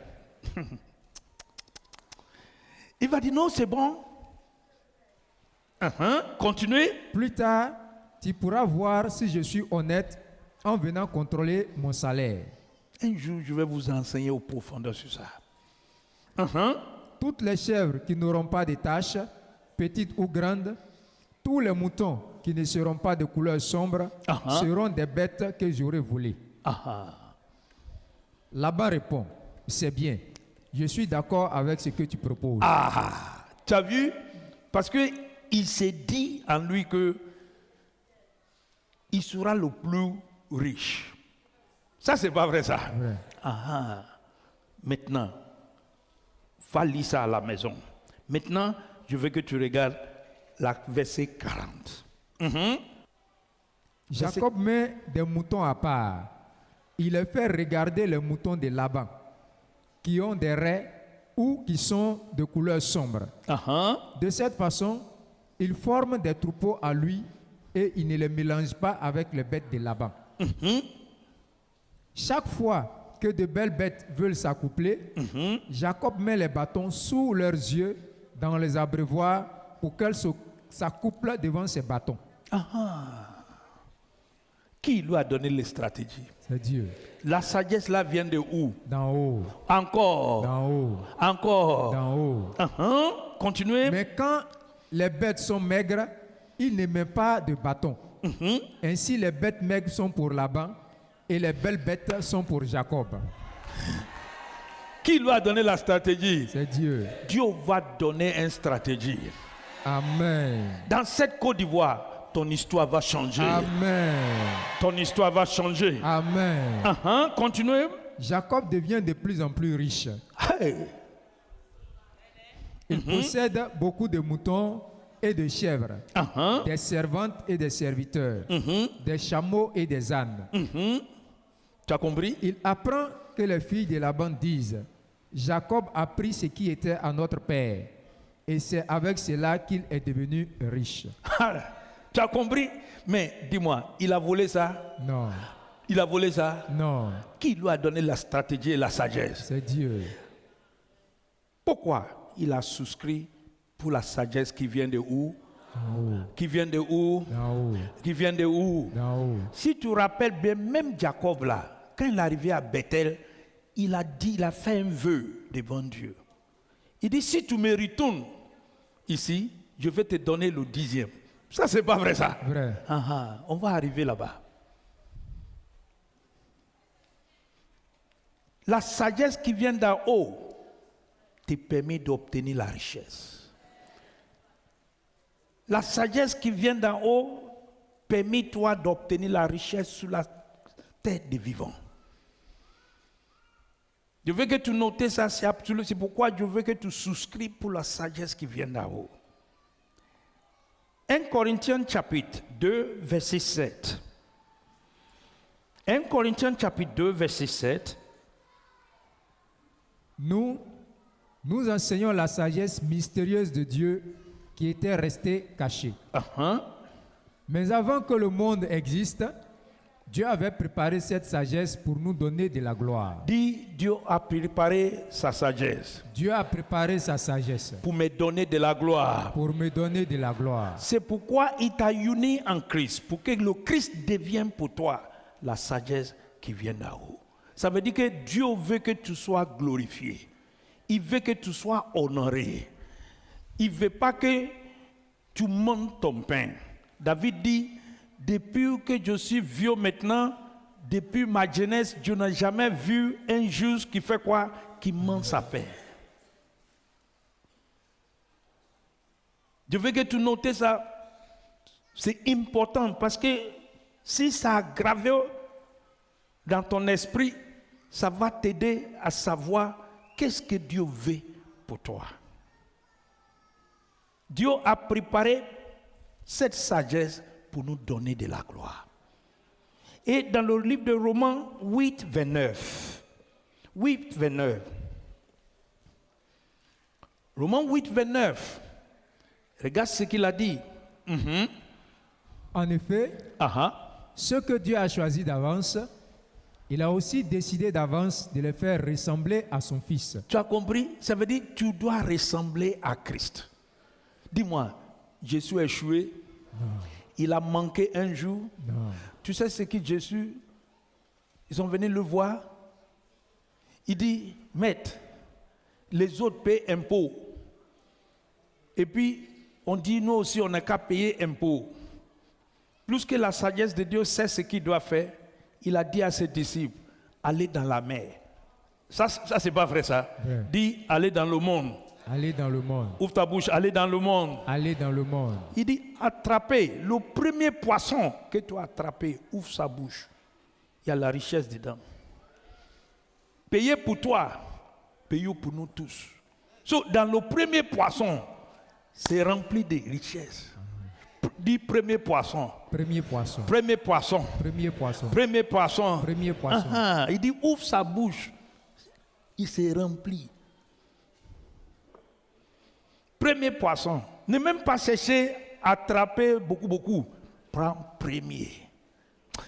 Il va dire, non, c'est bon. Continuez. Plus tard, tu pourras voir si je suis honnête en venant contrôler mon salaire. Un jour, je vais vous enseigner au profondeur sur ça. Toutes les chèvres qui n'auront pas de taches, petites ou grandes, tous les moutons qui ne seront pas de couleur sombre seront des bêtes que j'aurai volées. Laban répond, c'est bien, je suis d'accord avec ce que tu proposes. Tu as vu? Parce qu'il s'est dit en lui que il sera le plus riche. Ça, c'est pas vrai, ça. Vrai. Maintenant, va lire ça à la maison. Maintenant, je veux que tu regardes la verset 40. Jacob met des moutons à part. Il les fait regarder les moutons de Laban, qui ont des raies ou qui sont de couleur sombre. De cette façon, il forme des troupeaux à lui et il ne les mélange pas avec les bêtes de Laban. Chaque fois que de belles bêtes veulent s'accoupler, Jacob met les bâtons sous leurs yeux dans les abreuvoirs pour qu'elles s'accouplent devant ces bâtons. Qui lui a donné les stratégies? C'est Dieu. La sagesse là vient de où? D'en haut. Encore. D'en haut. Encore. D'en haut. Continuez. Mais quand les bêtes sont maigres, il ne met pas de bâton. Ainsi, les bêtes maigres sont pour Laban et les belles bêtes sont pour Jacob. Qui lui a donné la stratégie? C'est Dieu. Dieu va donner une stratégie. Amen. Dans cette Côte d'Ivoire, ton histoire va changer. Amen. Ton histoire va changer. Amen. Continuez. Jacob devient de plus en plus riche. Il possède beaucoup de moutons et de chèvres, des servantes et des serviteurs, des chameaux et des ânes. Tu as compris? Il apprend que les filles de Laban disent, Jacob a pris ce qui était à notre père, et c'est avec cela qu'il est devenu riche. Tu as compris? Mais dis-moi, il a volé ça? Non. Il a volé ça? Non. Qui lui a donné la stratégie et la sagesse? C'est Dieu. Pourquoi il a souscrit pour la sagesse qui vient de où? Qui vient de où? Qui vient de où? Si tu rappelles bien, même Jacob là, quand il est arrivé à Bethel, il a fait un vœu devant Dieu. Il dit, si tu me retournes ici, je vais te donner le 10e. Ça, c'est pas vrai ça? Vrai. On va arriver là-bas. La sagesse qui vient d'en haut te permet d'obtenir la richesse. La sagesse qui vient d'en haut permet-toi d'obtenir la richesse sur la tête des vivants. Je veux que tu notes ça, c'est absolu. C'est pourquoi je veux que tu souscris pour la sagesse qui vient d'en haut. 1 Corinthiens chapitre 2, verset 7. 1 Corinthiens chapitre 2, verset 7. Nous enseignons la sagesse mystérieuse de Dieu qui était restée cachée. Mais avant que le monde existe, Dieu avait préparé cette sagesse pour nous donner de la gloire. Dis, Dieu a préparé sa sagesse. Dieu a préparé sa sagesse. Pour me donner de la gloire. Pour me donner de la gloire. C'est pourquoi il t'a uni en Christ. Pour que le Christ devienne pour toi la sagesse qui vient d'en haut. Ça veut dire que Dieu veut que tu sois glorifié. Il veut que tu sois honoré. Il ne veut pas que tu montes ton pain. David dit, depuis que je suis vieux maintenant, depuis ma jeunesse, je n'ai jamais vu un juge qui fait quoi? Qui mente sa paix. Je veux que tu notes ça. C'est important parce que si ça a gravé dans ton esprit, ça va t'aider à savoir qu'est-ce que Dieu veut pour toi. Dieu a préparé cette sagesse pour nous donner de la gloire. Et dans le livre de Romains 8, 29. 8, 29. Romains 8, 29. Regarde ce qu'il a dit. En effet, ce que Dieu a choisi d'avance, il a aussi décidé d'avance de le faire ressembler à son Fils. Tu as compris? Ça veut dire que tu dois ressembler à Christ. Dis-moi, Jésus a échoué. Non. Il a manqué un jour. Non. Tu sais ce que Jésus, ils sont venus le voir. Il dit, Maître, les autres paient impôts. Et puis, on dit, nous aussi, on n'a qu'à payer impôts. Plus que la sagesse de Dieu sait ce qu'il doit faire, il a dit à ses disciples, allez dans la mer. Ça c'est pas vrai ça. Ouais. Dis, allez dans le monde. Allez dans le monde. Ouvre ta bouche, allez dans le monde. Allez dans le monde. Il dit, attrapez le premier poisson que tu as attrapé, ouvre sa bouche. Il y a la richesse dedans. Payez pour toi, payez pour nous tous. Dans le premier poisson, c'est rempli de richesses. Dis premier poisson. Premier poisson. Premier poisson. Premier poisson. Premier poisson. Premier poisson. Il dit, ouvre sa bouche. Il s'est rempli. Premier poisson. Ne même pas chercher à attraper beaucoup. Prends premier.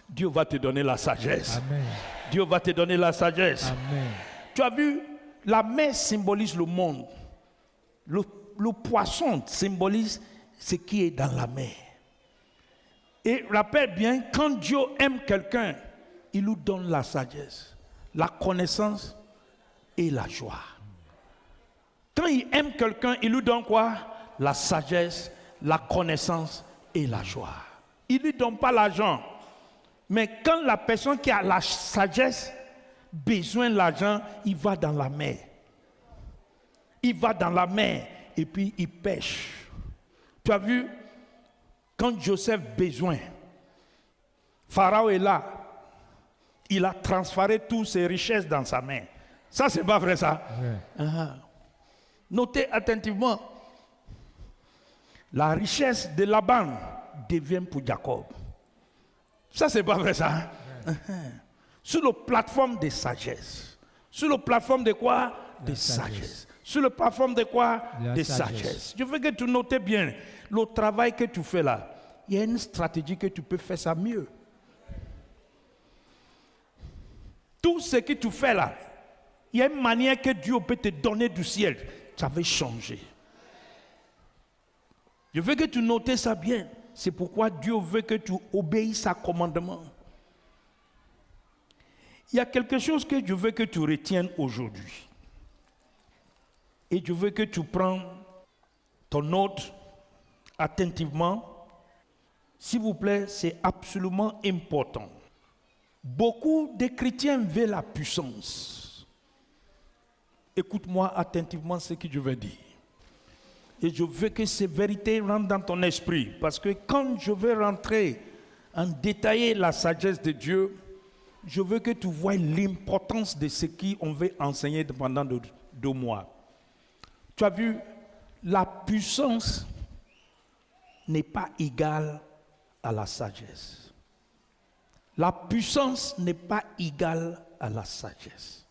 Dieu va te donner la sagesse. Amen. Dieu va te donner la sagesse. Amen. Tu as vu, la mer symbolise le monde. Le poisson symbolise ce qui est dans la mer. Et rappelle bien, quand Dieu aime quelqu'un, il lui donne la sagesse, la connaissance et la joie. Quand il aime quelqu'un, il lui donne quoi? La sagesse, la connaissance et la joie. Il ne lui donne pas l'argent. Mais quand la personne qui a la sagesse, besoin de l'argent, il va dans la mer. Il va dans la mer et puis il pêche. Tu as vu, quand Joseph a besoin, Pharaon est là. Il a transféré toutes ses richesses dans sa main. Ça, c'est pas vrai, ça? Ouais. Notez attentivement. La richesse de Laban devient pour Jacob. Ça, c'est pas vrai, ça? Ouais. Sur la plateforme de sagesse. Sur la plateforme de quoi? De sagesse. Sur la plateforme de quoi? De sagesse. Je veux que tu notes bien le travail que tu fais là. Il y a une stratégie que tu peux faire ça mieux. Tout ce que tu fais là, il y a une manière que Dieu peut te donner du ciel. Ça va changer. Je veux que tu notes ça bien. C'est pourquoi Dieu veut que tu obéisses à commandement. Il y a quelque chose que je veux que tu retiennes aujourd'hui. Et je veux que tu prends ton note attentivement. S'il vous plaît, c'est absolument important. Beaucoup de chrétiens veulent la puissance. Écoute-moi attentivement ce que je vais dire. Et je veux que ces vérités rentrent dans ton esprit. Parce que quand je vais rentrer en détailler la sagesse de Dieu, je veux que tu vois l'importance de ce qu'on veut enseigner pendant 2 mois. Tu as vu, la puissance n'est pas égale à la sagesse. La puissance n'est pas égale à la sagesse.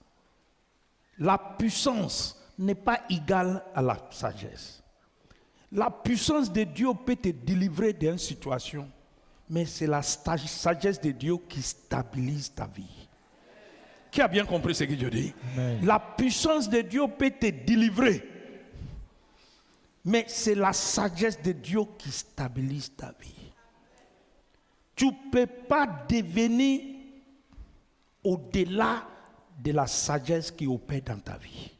La puissance n'est pas égale à la sagesse. La puissance de Dieu peut te délivrer d'une situation, mais c'est la sagesse de Dieu qui stabilise ta vie. Qui a bien compris ce que je dis? Amen. La puissance de Dieu peut te délivrer, mais c'est la sagesse de Dieu qui stabilise ta vie. Tu ne peux pas devenir au-delà de la sagesse qui opère dans ta vie.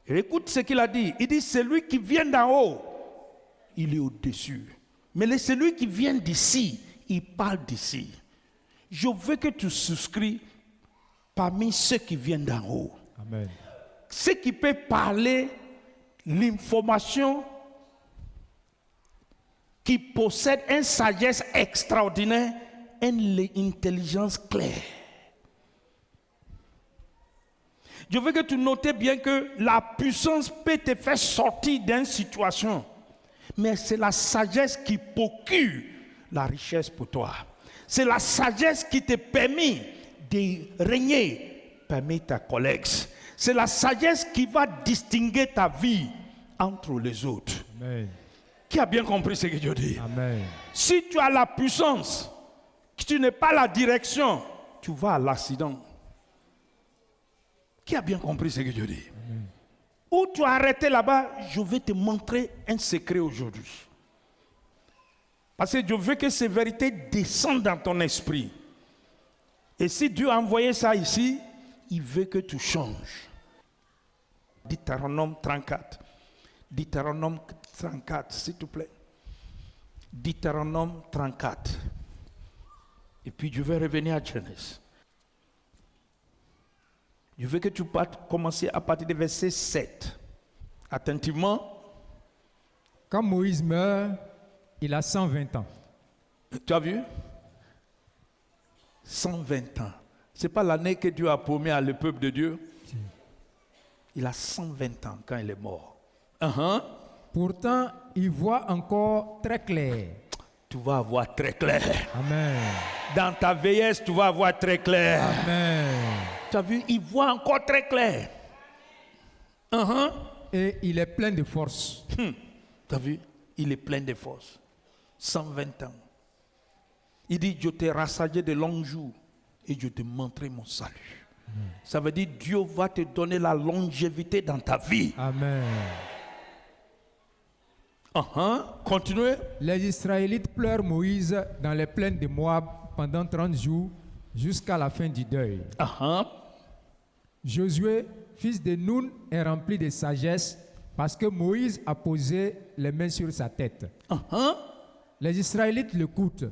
Et écoute ce qu'il a dit. Il dit, celui qui vient d'en haut, il est au-dessus. Mais celui qui vient d'ici, il parle d'ici. Je veux que tu souscris parmi ceux qui viennent d'en haut. Amen. Ceux qui peuvent parler l'information, qui possèdent une sagesse extraordinaire, une intelligence claire. Je veux que tu notes bien que la puissance peut te faire sortir d'une situation, mais c'est la sagesse qui procure la richesse pour toi. C'est la sagesse qui te permet de régner parmi tes collègues. C'est la sagesse qui va distinguer ta vie entre les autres. Amen. Qui a bien compris ce que je dis? Amen. Si tu as la puissance, que tu n'as pas la direction, tu vas à l'accident. Qui a bien compris ce que je dis? Amen. Où tu as arrêté là-bas, je vais te montrer un secret aujourd'hui. Parce que je veux que ces vérités descendent dans ton esprit. Et si Dieu a envoyé ça ici, il veut que tu changes. Deutéronome 34. Deutéronome 34, s'il te plaît. Deutéronome 34. Et puis je vais revenir à Genèse. Je veux que tu commencer à partir du verset 7. Attentivement. Quand Moïse meurt, il a 120 ans. Tu as vu? 120 ans. Ce n'est pas l'année que Dieu a promis à le peuple de Dieu. Si. Il a 120 ans quand il est mort. Pourtant, il voit encore très clair. Tu vas voir très clair. Amen. Dans ta vieillesse, tu vas voir très clair. Amen. Tu as vu, il voit encore très clair. Et il est plein de force. Tu as vu, il est plein de force. 120 ans. Il dit, je t'ai rassasié de longs jours et je te montrerai mon salut. Ça veut dire, Dieu va te donner la longévité dans ta vie. Amen. Continuez. Les Israélites pleurent Moïse dans les plaines de Moab pendant 30 jours jusqu'à la fin du deuil. Josué, fils de Nun, est rempli de sagesse parce que Moïse a posé les mains sur sa tête. Les Israélites l'écoutent.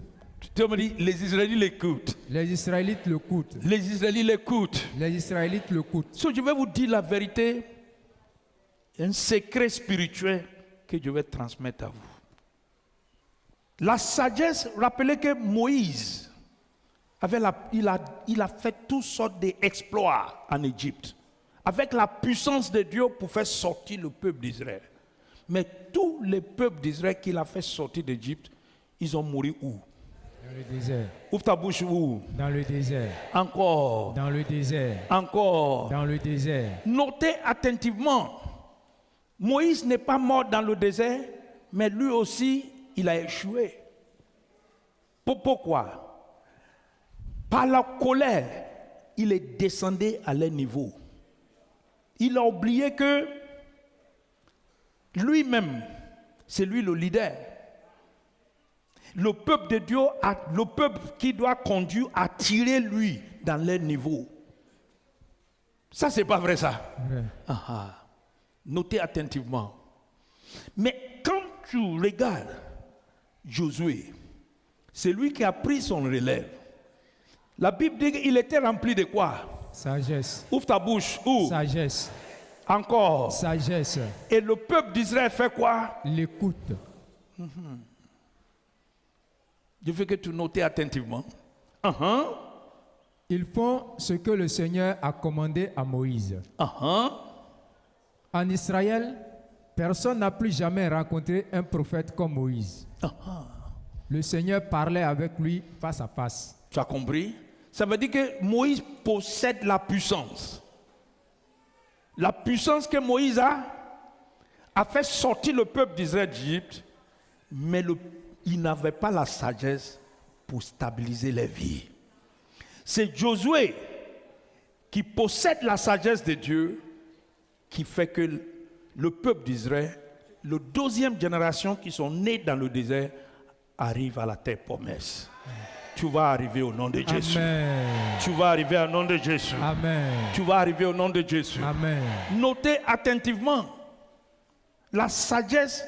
Tu me dis, les Israélites l'écoutent. Les Israélites l'écoutent. Les Israélites l'écoutent. Les Israélites l'écoutent. Je vais vous dire la vérité, un secret spirituel que je vais transmettre à vous. La sagesse, rappelez que Moïse il a fait toutes sortes d'exploits en Égypte, avec la puissance de Dieu pour faire sortir le peuple d'Israël. Mais tous les peuples d'Israël qu'il a fait sortir d'Égypte, ils ont mouru où? Dans le désert. Ouvre ta bouche où? Dans le désert. Encore. Dans le désert. Encore. Dans le désert. Notez attentivement. Moïse n'est pas mort dans le désert, mais lui aussi, il a échoué. Pourquoi? Par la colère, il est descendu à leur niveau. Il a oublié que lui-même, c'est lui le leader. Le peuple de Dieu, le peuple qui doit conduire à tirer lui dans leur niveau. Ça, c'est pas vrai ça. Notez attentivement. Mais quand tu regardes Josué, c'est lui qui a pris son relève. La Bible dit qu'il était rempli de quoi? Sagesse. Ouvre ta bouche. Où? Sagesse. Encore. Sagesse. Et le peuple d'Israël fait quoi? L'écoute. Je veux que tu notes attentivement. Ils font ce que le Seigneur a commandé à Moïse. En Israël, personne n'a plus jamais rencontré un prophète comme Moïse. Le Seigneur parlait avec lui face à face. Tu as compris? Ça veut dire que Moïse possède la puissance. La puissance que Moïse a fait sortir le peuple d'Israël d'Égypte, mais il n'avait pas la sagesse pour stabiliser les vies. C'est Josué qui possède la sagesse de Dieu qui fait que le peuple d'Israël, la deuxième génération qui sont nés dans le désert, arrive à la terre promesse. Tu vas arriver au nom de Jésus. Amen. Tu vas arriver au nom de Jésus. Amen. Tu vas arriver au nom de Jésus. Amen. Notez attentivement, la sagesse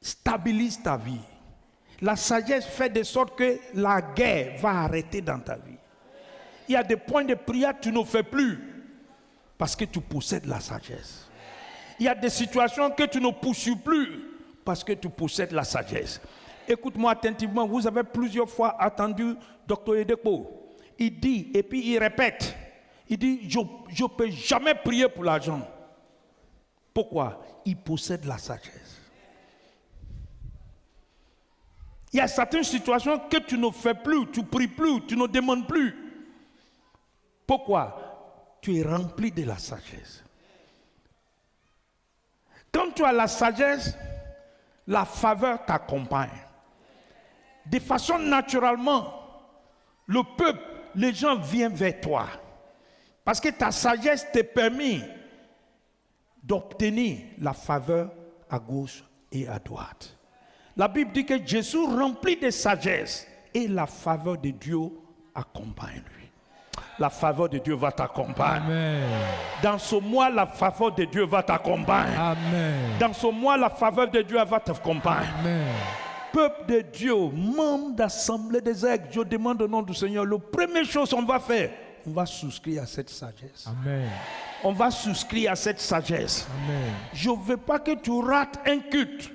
stabilise ta vie. La sagesse fait de sorte que la guerre va arrêter dans ta vie. Il y a des points de prière que tu ne fais plus parce que tu possèdes la sagesse. Il y a des situations que tu ne poursuis plus parce que tu possèdes la sagesse. Écoute-moi attentivement, vous avez plusieurs fois entendu Dr. Edekpo. Il dit, et puis il répète, il dit, je ne peux jamais prier pour l'argent. Pourquoi? Il possède la sagesse. Il y a certaines situations que tu ne fais plus, tu ne pries plus, tu ne demandes plus. Pourquoi? Tu es rempli de la sagesse. Quand tu as la sagesse, la faveur t'accompagne. De façon naturellement, le peuple, les gens viennent vers toi. Parce que ta sagesse te permet d'obtenir la faveur à gauche et à droite. La Bible dit que Jésus rempli de sagesse et la faveur de Dieu accompagne lui. La faveur de Dieu va t'accompagner. Amen. Dans ce mois, la faveur de Dieu va t'accompagner. Amen. Dans ce mois, la faveur de Dieu va t'accompagner. Amen. Peuple de Dieu, membre d'Assemblée des aigles, je demande au nom du Seigneur, la première chose qu'on va faire, on va souscrire à cette sagesse. Amen. On va souscrire à cette sagesse. Amen. Je ne veux pas que tu rates un culte.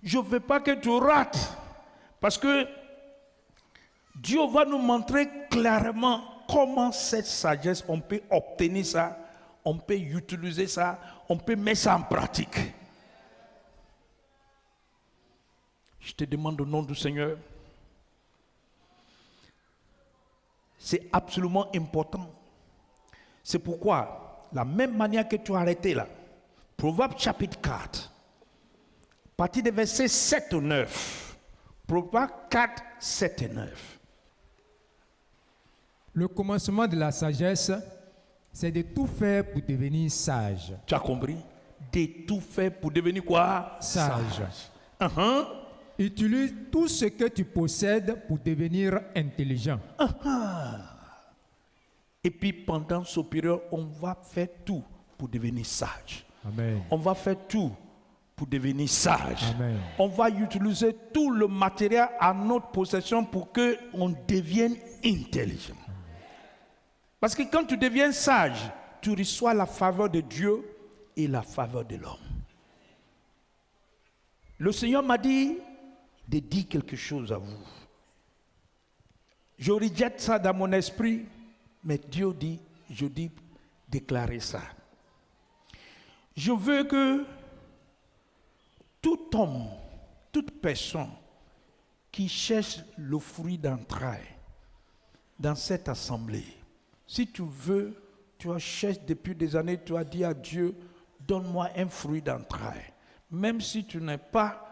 Je ne veux pas que tu rates. Parce que Dieu va nous montrer clairement comment cette sagesse, on peut obtenir ça, on peut utiliser ça, on peut mettre ça en pratique. Je te demande au nom du Seigneur. C'est absolument important. C'est pourquoi, la même manière que tu as arrêté là, Proverbe chapitre 4, à partir des versets 7 ou 9. Proverbe 4, 7 et 9. Le commencement de la sagesse, c'est de tout faire pour devenir sage. Tu as compris? De tout faire pour devenir quoi? Sage. Utilise tout ce que tu possèdes pour devenir intelligent. Et puis pendant ce période, on va faire tout pour devenir sage. Amen. On va faire tout pour devenir sage. Amen. On va utiliser tout le matériel à notre possession pour qu'on devienne intelligent. Parce que quand tu deviens sage, tu reçois la faveur de Dieu et la faveur de l'homme. Le Seigneur m'a dit de dire quelque chose à vous. Je rejette ça dans mon esprit, mais Dieu dit, je dis déclarer ça. Je veux que tout homme, toute personne qui cherche le fruit d'entrailles dans cette assemblée, si tu veux, tu as cherché depuis des années, tu as dit à Dieu, donne-moi un fruit d'entrailles. Même si tu n'es pas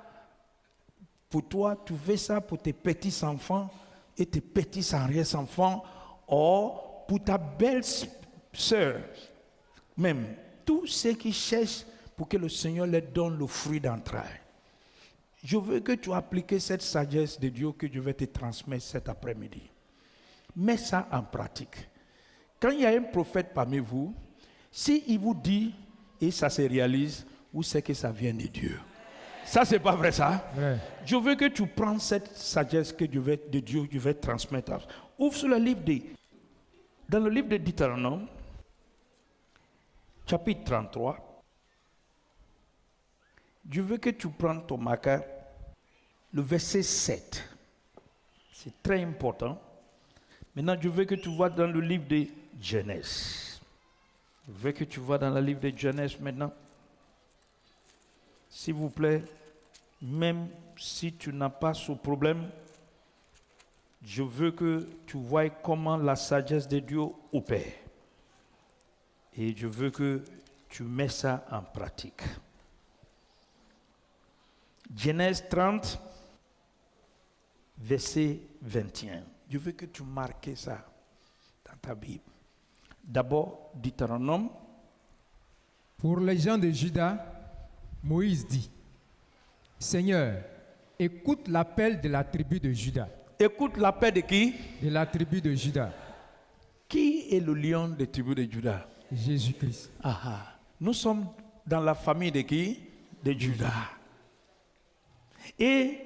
pour toi, tu fais ça pour tes petits-enfants et tes petits-arrière-enfants, ou pour ta belle-sœur, même tous ceux qui cherchent pour que le Seigneur leur donne le fruit d'entrailles. Je veux que tu appliques cette sagesse de Dieu que je vais te transmettre cet après-midi. Mets ça en pratique. Quand il y a un prophète parmi vous, s'il vous dit et ça se réalise, vous savez que ça vient de Dieu. Ça, c'est pas vrai, ça? Vrai. Je veux que tu prennes cette sagesse que de Dieu, je vais transmettre. Ouvre sur le livre dans le livre de Deutéronome, chapitre 33. Je veux que tu prennes ton marqueur, le verset 7. C'est très important. Maintenant, je veux que tu vois dans le livre de Genèse. Je veux que tu vois dans le livre de Genèse maintenant. S'il vous plaît, même si tu n'as pas ce problème, je veux que tu vois comment la sagesse de Dieu opère. Et je veux que tu mets ça en pratique. Genèse 30, verset 21. Je veux que tu marques ça dans ta Bible. D'abord, Deutéronome. Pour les gens de Juda, Moïse dit, Seigneur, écoute l'appel de la tribu de Juda. Écoute l'appel de qui? De la tribu de Juda. Qui est le lion de la tribu de Juda? Jésus-Christ. Nous sommes dans la famille de qui? De Juda. Et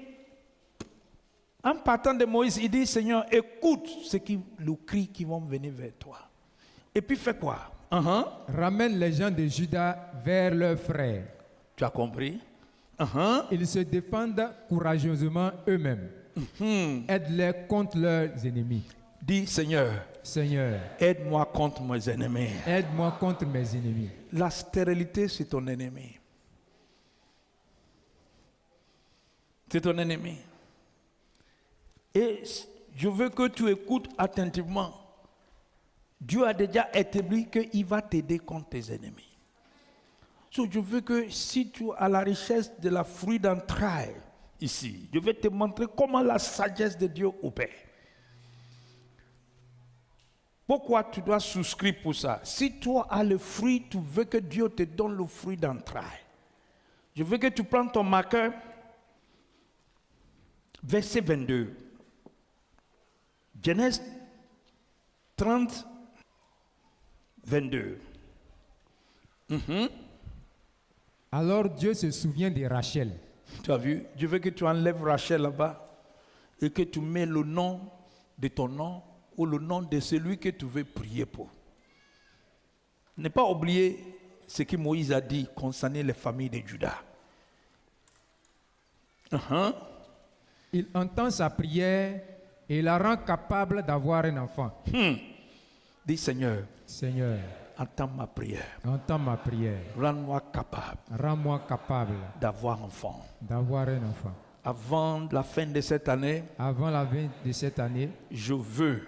en partant de Moïse, il dit, Seigneur, écoute le cri qui vont venir vers toi. Et puis fais quoi? Ramène les gens de Juda vers leurs frères. Tu as compris? Ils se défendent courageusement eux-mêmes. Aide-les contre leurs ennemis. Dis, Seigneur, aide-moi contre mes ennemis. Aide-moi contre mes ennemis. La stérilité, c'est ton ennemi. C'est ton ennemi. Et je veux que tu écoutes attentivement. Dieu a déjà établi qu'il va t'aider contre tes ennemis. Donc je veux que si tu as la richesse de la fruit d'entrailles ici, je vais te montrer comment la sagesse de Dieu opère. Pourquoi tu dois souscrire pour ça? Si toi as le fruit, tu veux que Dieu te donne le fruit d'entrailles. Je veux que tu prennes ton marqueur, verset 22. Genèse 30, 22. Alors Dieu se souvient de Rachel. Tu as vu? Je veux que tu enlèves Rachel là-bas et que tu mets le nom de ton nom ou le nom de celui que tu veux prier pour. Ne pas oublier ce que Moïse a dit concernant les familles de Juda. Il entend sa prière et la rend capable d'avoir un enfant. Dis Seigneur, entends ma prière. Entends ma prière. Rends-moi capable. Rends-moi capable d'avoir un enfant. D'avoir un enfant. Avant la fin de cette année. Avant la fin de cette année. Je veux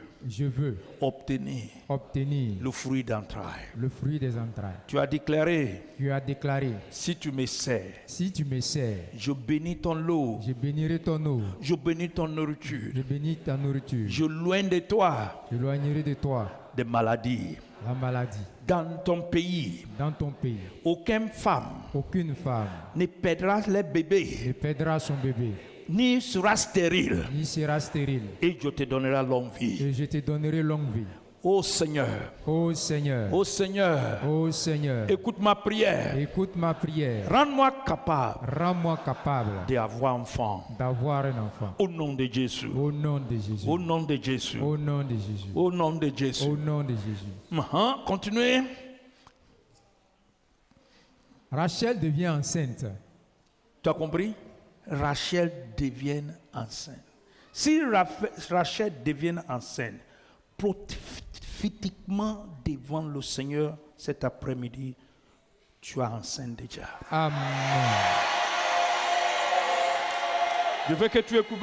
obtenir le fruit d'entrailles. Le fruit des entrailles. Tu as déclaré. Si tu me sers. Je bénis ton lot. Je bénirai ton eau. Je bénis ton nourriture. Je bénis ta nourriture. Je loin de toi. Je éloignerai de toi. Des maladies. La maladie. Dans ton pays. Aucune femme. Ne perdra les bébés. Ne perdra son bébé. Ni sera stérile. Et je te donnerai longue vie. Ô Seigneur. Écoute ma prière. Rends-moi capable d'avoir un enfant. Au nom de Jésus. Continuez. Rachel devient enceinte. Tu as compris? Rachel devient enceinte. Si Rachel devient enceinte, prophétiquement devant le Seigneur cet après-midi, tu es enceinte déjà. Amen. Je veux que tu écoutes.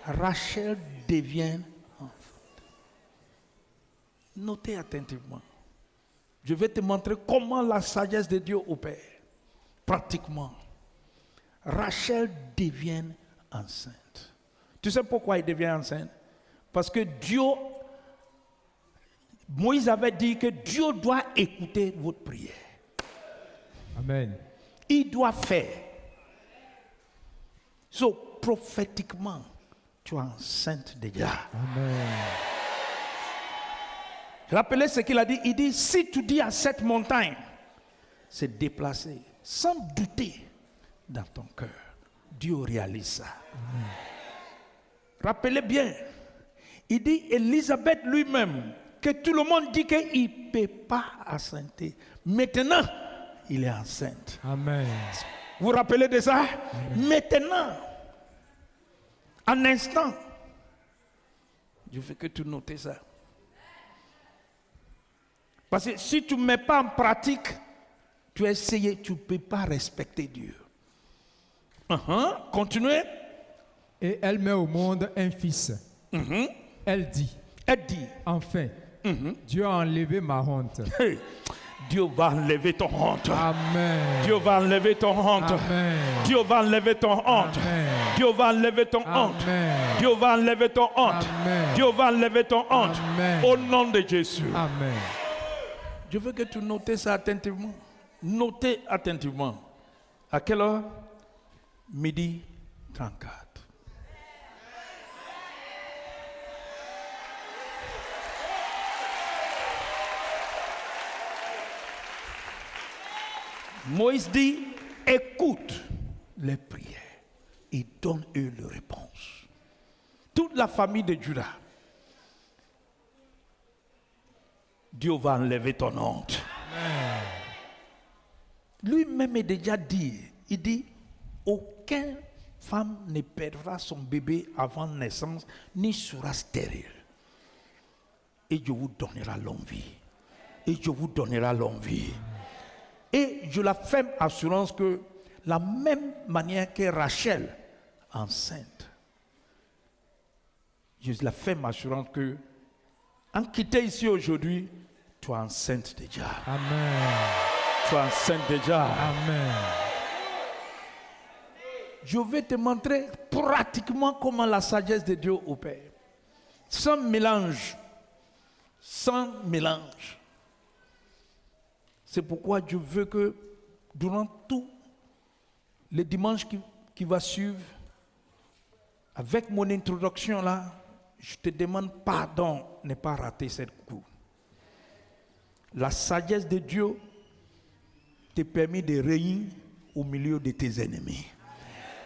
Rachel devient enceinte. Notez attentivement. Je vais te montrer comment la sagesse de Dieu opère. Pratiquement. Rachel devient enceinte. Tu sais pourquoi elle devient enceinte? Parce que Moïse avait dit que Dieu doit écouter votre prière. Amen. Il doit faire. So, prophétiquement, tu es enceinte déjà. Amen. Rappelez ce qu'il a dit. Il dit, si tu dis à cette montagne, se déplacer, sans douter dans ton cœur, Dieu réalise ça. Amen. Rappelez bien, il dit, Élisabeth lui-même, que tout le monde dit qu'il ne peut pas enceinte. Maintenant, il est enceinte. Amen. Vous vous rappelez de ça? Amen. Maintenant, en instant, je veux que tu notes ça. Parce que si tu ne mets pas en pratique, tu as essayé, tu ne peux pas respecter Dieu. Continuez. Et elle met au monde un fils. Elle dit, enfin, Dieu a enlevé ma honte. Hey. Dieu va enlever ton honte. Amen. Dieu va enlever ton honte. Amen. Dieu va enlever ton honte. Amen. Dieu va enlever ton honte. Amen. Dieu va enlever ton honte. Amen. Dieu va enlever ton honte. Amen. Au nom de Jésus. Amen. Je veux que tu notes ça attentivement. Notez attentivement. À quelle heure? 12h34. Moïse dit, écoute les prières et donne-eux les réponses. Toute la famille de Juda, Dieu va enlever ton honte. Amen. Lui-même est déjà dit, il dit, aucune femme ne perdra son bébé avant naissance, ni sera stérile. Et je vous donnerai longue vie. Et je vous donnerai longue vie. Et je la fais assurance que la même manière que Rachel enceinte, je la fais assurance que en quittant ici aujourd'hui, tu es enceinte déjà. Amen. Tu es enceinte déjà. Amen. Je vais te montrer pratiquement comment la sagesse de Dieu opère. Sans mélange. Sans mélange. C'est pourquoi je veux que durant tous les dimanches qui va suivre, avec mon introduction là, je te demande pardon de ne pas rater cette cour. La sagesse de Dieu te permet de régner au milieu de tes ennemis.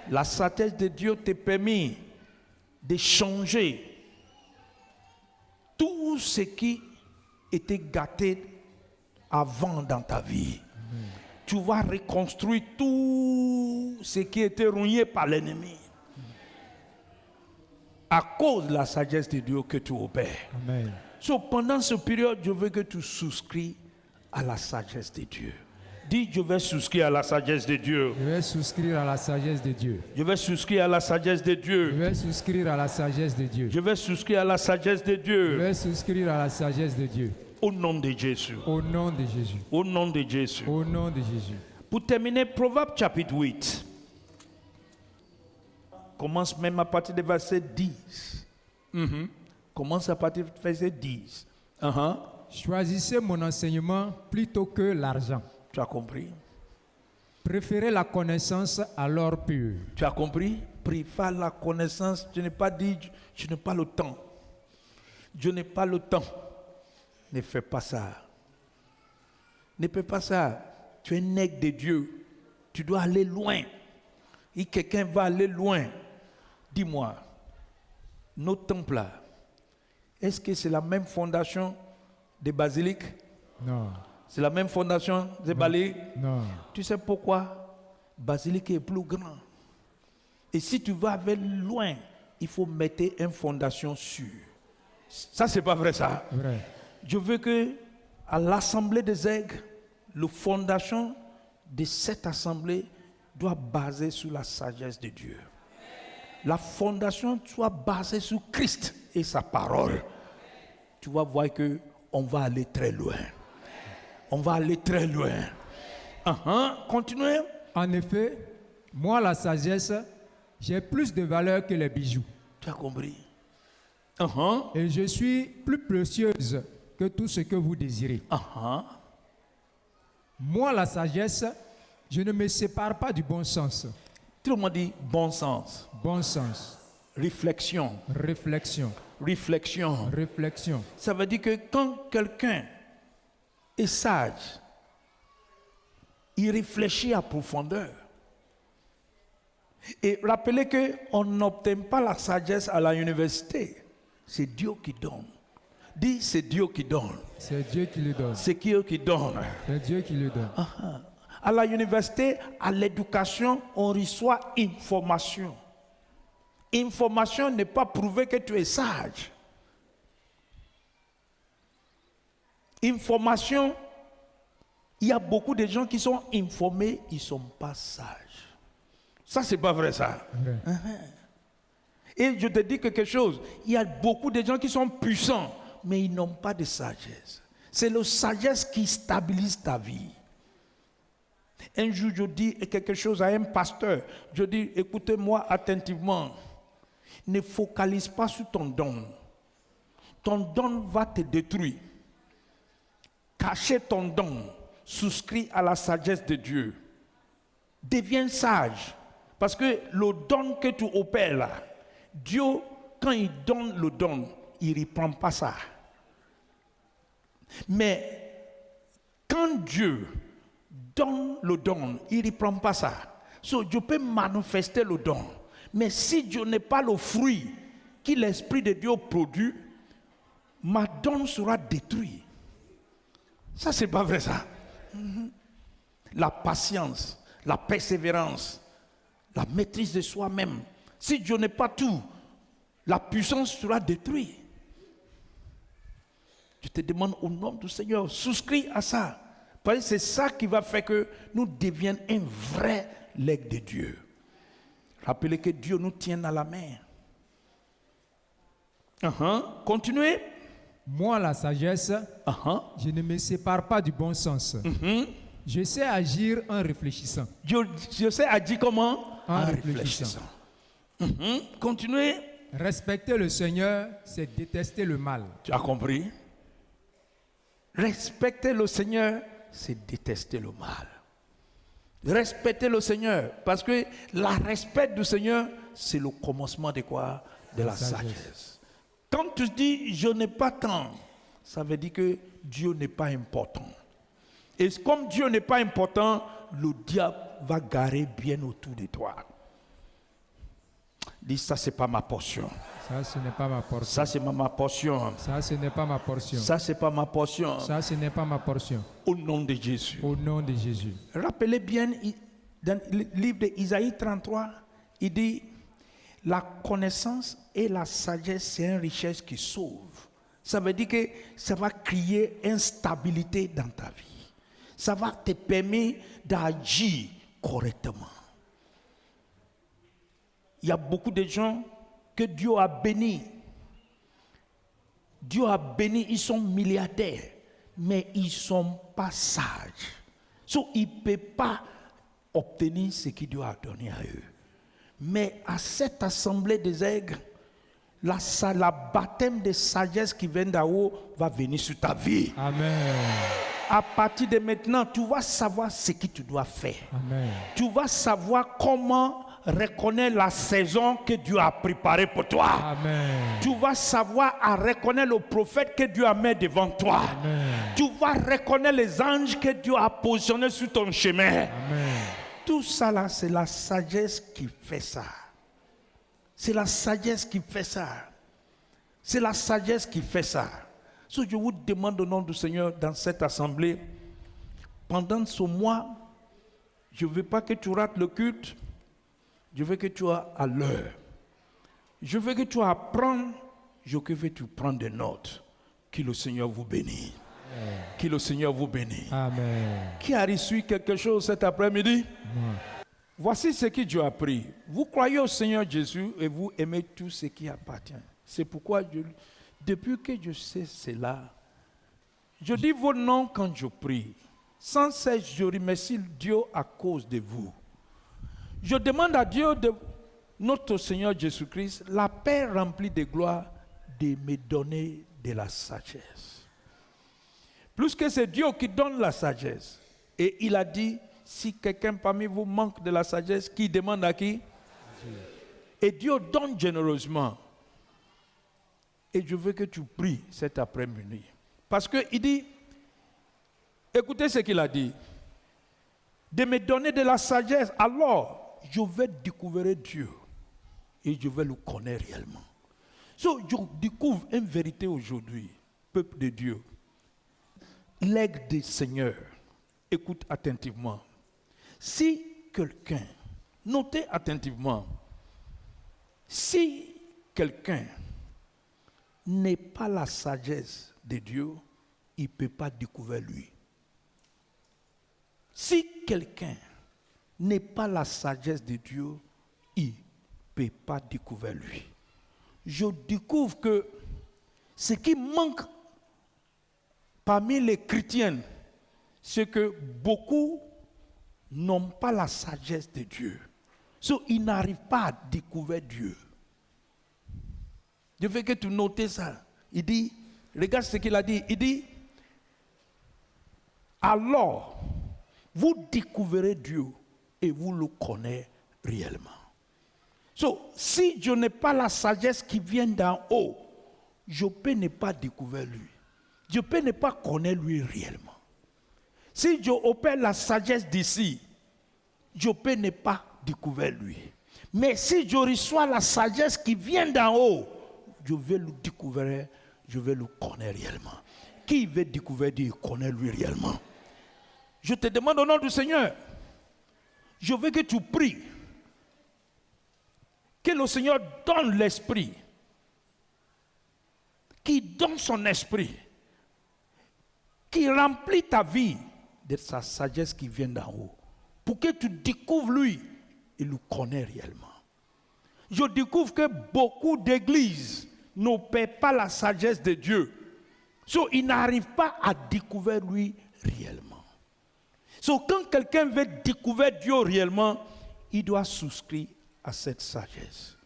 La sagesse de Dieu te permet de changer tout ce qui était gâté avant dans ta vie. Amen. Tu vas reconstruire tout ce qui était rogné par l'ennemi. À cause de la sagesse de Dieu que tu opères. Amen. So, pendant cette période, je veux que tu souscris à la sagesse de Dieu. Dis, je vais souscrire à la sagesse de Dieu. Je vais souscrire à la sagesse de Dieu. Je vais souscrire à la sagesse de Dieu. Je vais souscrire à la sagesse de Dieu. Je vais souscrire à la sagesse de Dieu. Je vais souscrire à la sagesse de Dieu. Au nom de Jésus. Au nom de Jésus. Au nom de Jésus. Au nom de Jésus. Pour terminer, Proverbe chapitre 8. Commence même à partir du verset 10. Commence à partir du verset 10. Choisissez mon enseignement plutôt que l'argent. Tu as compris? Préférez la connaissance à l'or pur. Tu as compris? Préfère la connaissance. Je n'ai pas dit, je n'ai pas le temps. Je n'ai pas le temps. Ne fais pas ça. Ne fais pas ça. Tu es nègre de Dieu. Tu dois aller loin. Et quelqu'un va aller loin. Dis-moi, nos temples là, est-ce que c'est la même fondation des basiliques? Non. C'est la même fondation des basiliques? Non. Tu sais pourquoi? Basilique est plus grand. Et si tu vas vers loin, il faut mettre une fondation sûre. Ça, c'est pas vrai ça? Vrai. Je veux que à l'assemblée des aigles, la fondation de cette assemblée doit baser sur la sagesse de Dieu. La fondation soit basée sur Christ et sa parole. Tu vas voir que on va aller très loin. On va aller très loin. Continuez. En effet, moi la sagesse, j'ai plus de valeur que les bijoux. Tu as compris? Et je suis plus précieuse que tout ce que vous désirez. Moi la sagesse, je ne me sépare pas du bon sens. Autrement dit, bon sens. Bon sens. Réflexion. Réflexion. Réflexion. Réflexion. Ça veut dire que quand quelqu'un est sage, il réfléchit à profondeur. Et rappelez qu'on n'obtient pas la sagesse à la université. C'est Dieu qui donne. Dis, c'est Dieu qui donne. C'est Dieu qui le donne. C'est Dieu qui donne. C'est Dieu qui le donne. À la université, à l'éducation, on reçoit information. Information n'est pas prouvé que tu es sage. Information, il y a beaucoup de gens qui sont informés, ils ne sont pas sages. Ça, c'est pas vrai, ça. Ouais. Et je te dis quelque chose, il y a beaucoup de gens qui sont puissants, mais ils n'ont pas de sagesse. C'est la sagesse qui stabilise ta vie. Un jour, je dis quelque chose à un pasteur. Je dis, écoutez-moi attentivement. Ne focalise pas sur ton don. Ton don va te détruire. Cachez ton don. Souscris à la sagesse de Dieu. Deviens sage. Parce que le don que tu opères là, Dieu, quand il donne le don, il ne reprend pas ça. Mais quand Dieu donne le don, il ne reprend pas ça. Donc Dieu peut manifester le don. Mais si Dieu n'est pas le fruit que l'Esprit de Dieu produit, ma don sera détruite. Ça, c'est pas vrai, ça. La patience, la persévérance, la maîtrise de soi-même. Si Dieu n'est pas tout, la puissance sera détruite. Je te demande au nom du Seigneur, souscris à ça. Parce que c'est ça qui va faire que nous devions un vrai legs de Dieu. Rappelez que Dieu nous tient à la main. Continuez. Moi, la sagesse, je ne me sépare pas du bon sens. Je sais agir en réfléchissant. Je sais agir comment? En réfléchissant. Continuez. Respecter le Seigneur, c'est détester le mal. Tu as compris? Respecter le Seigneur, c'est détester le mal. Respecter le Seigneur, parce que le respect du Seigneur, c'est le commencement de quoi? De la sagesse. Quand tu dis je n'ai pas temps, ça veut dire que Dieu n'est pas important. Et comme Dieu n'est pas important, le diable va garer bien autour de toi. Dis, ça c'est pas ma portion. Ça, ce n'est pas ma portion. Ça c'est ma portion. Ça, ce n'est pas ma portion. Ça c'est pas ma portion. Ça, ce n'est pas ma portion. Au nom de Jésus. Au nom de Jésus. Rappelez bien, dans le livre d'Isaïe 33, il dit, la connaissance et la sagesse, c'est une richesse qui sauve. Ça veut dire que ça va créer une stabilité dans ta vie. Ça va te permettre d'agir correctement. Il y a beaucoup de gens que Dieu a bénis. Dieu a béni, ils sont milliardaires, mais ils ne sont pas sages. Donc, ils ne peuvent pas obtenir ce que Dieu a donné à eux. Mais à cette assemblée des aigres, la baptême de sagesse qui vient d'en haut va venir sur ta vie. Amen. À partir de maintenant, tu vas savoir ce que tu dois faire. Amen. Tu vas savoir comment reconnaître la saison que Dieu a préparée pour toi. Amen. Tu vas savoir à reconnaître le prophète que Dieu a mis devant toi. Amen. Tu vas reconnaître les anges que Dieu a positionnés sur ton chemin. Amen. Tout ça là, c'est la sagesse qui fait ça. C'est la sagesse qui fait ça. C'est la sagesse qui fait ça. So, je vous demande au nom du Seigneur dans cette assemblée, pendant ce mois, je ne veux pas que tu rates le culte, je veux que tu sois à l'heure. Je veux que tu apprennes, je veux que tu prennes des notes. Que le Seigneur vous bénisse. Amen. Que le Seigneur vous bénisse. Amen. Qui a reçu quelque chose cet après-midi? Moi. Voici ce que Dieu a pris. Vous croyez au Seigneur Jésus et vous aimez tout ce qui appartient. C'est pourquoi, depuis que je sais cela, je dis vos noms quand je prie. Sans cesse, je remercie Dieu à cause de vous. Je demande à Dieu, de notre Seigneur Jésus-Christ, la paix remplie de gloire, de me donner de la sagesse. Plus que c'est Dieu qui donne la sagesse. Et il a dit, si quelqu'un parmi vous manque de la sagesse, qui demande à qui? Et Dieu donne généreusement. Et je veux que tu pries cet après-midi. Parce qu'il dit, écoutez ce qu'il a dit, de me donner de la sagesse, alors je vais découvrir Dieu et je vais le connaître réellement. So, je découvre une vérité aujourd'hui, peuple de Dieu. L'aigle du Seigneur, écoute attentivement. Si quelqu'un, notez attentivement, si quelqu'un n'est pas la sagesse de Dieu, il ne peut pas découvrir lui. Si quelqu'un n'est pas la sagesse de Dieu, il ne peut pas découvrir lui. Je découvre que ce qui manque parmi les chrétiens, c'est que beaucoup n'ont pas la sagesse de Dieu. So, ils n'arrivent pas à découvrir Dieu. Je veux que tu notes ça. Il dit, regarde ce qu'il a dit. Il dit, alors, vous découvrirez Dieu et vous le connaissez réellement. So, si je n'ai pas la sagesse qui vient d'en haut, je peux ne pas découvrir lui. Je peux ne pas connaître lui réellement. Si je opère la sagesse d'ici, je peux ne pas découvrir lui. Mais si je reçois la sagesse qui vient d'en haut, je vais le découvrir, je vais le connaître réellement. Qui veut découvrir Dieu et connaître lui réellement? Je te demande au nom du Seigneur, je veux que tu pries, que le Seigneur donne l'esprit, qui donne son esprit, qui remplit ta vie de sa sagesse qui vient d'en haut, pour que tu découvres lui et le connais réellement. Je découvre que beaucoup d'églises n'opèrent pas la sagesse de Dieu. So, ils n'arrivent pas à découvrir lui réellement. So, quand quelqu'un veut découvrir Dieu réellement, il doit souscrire à cette sagesse.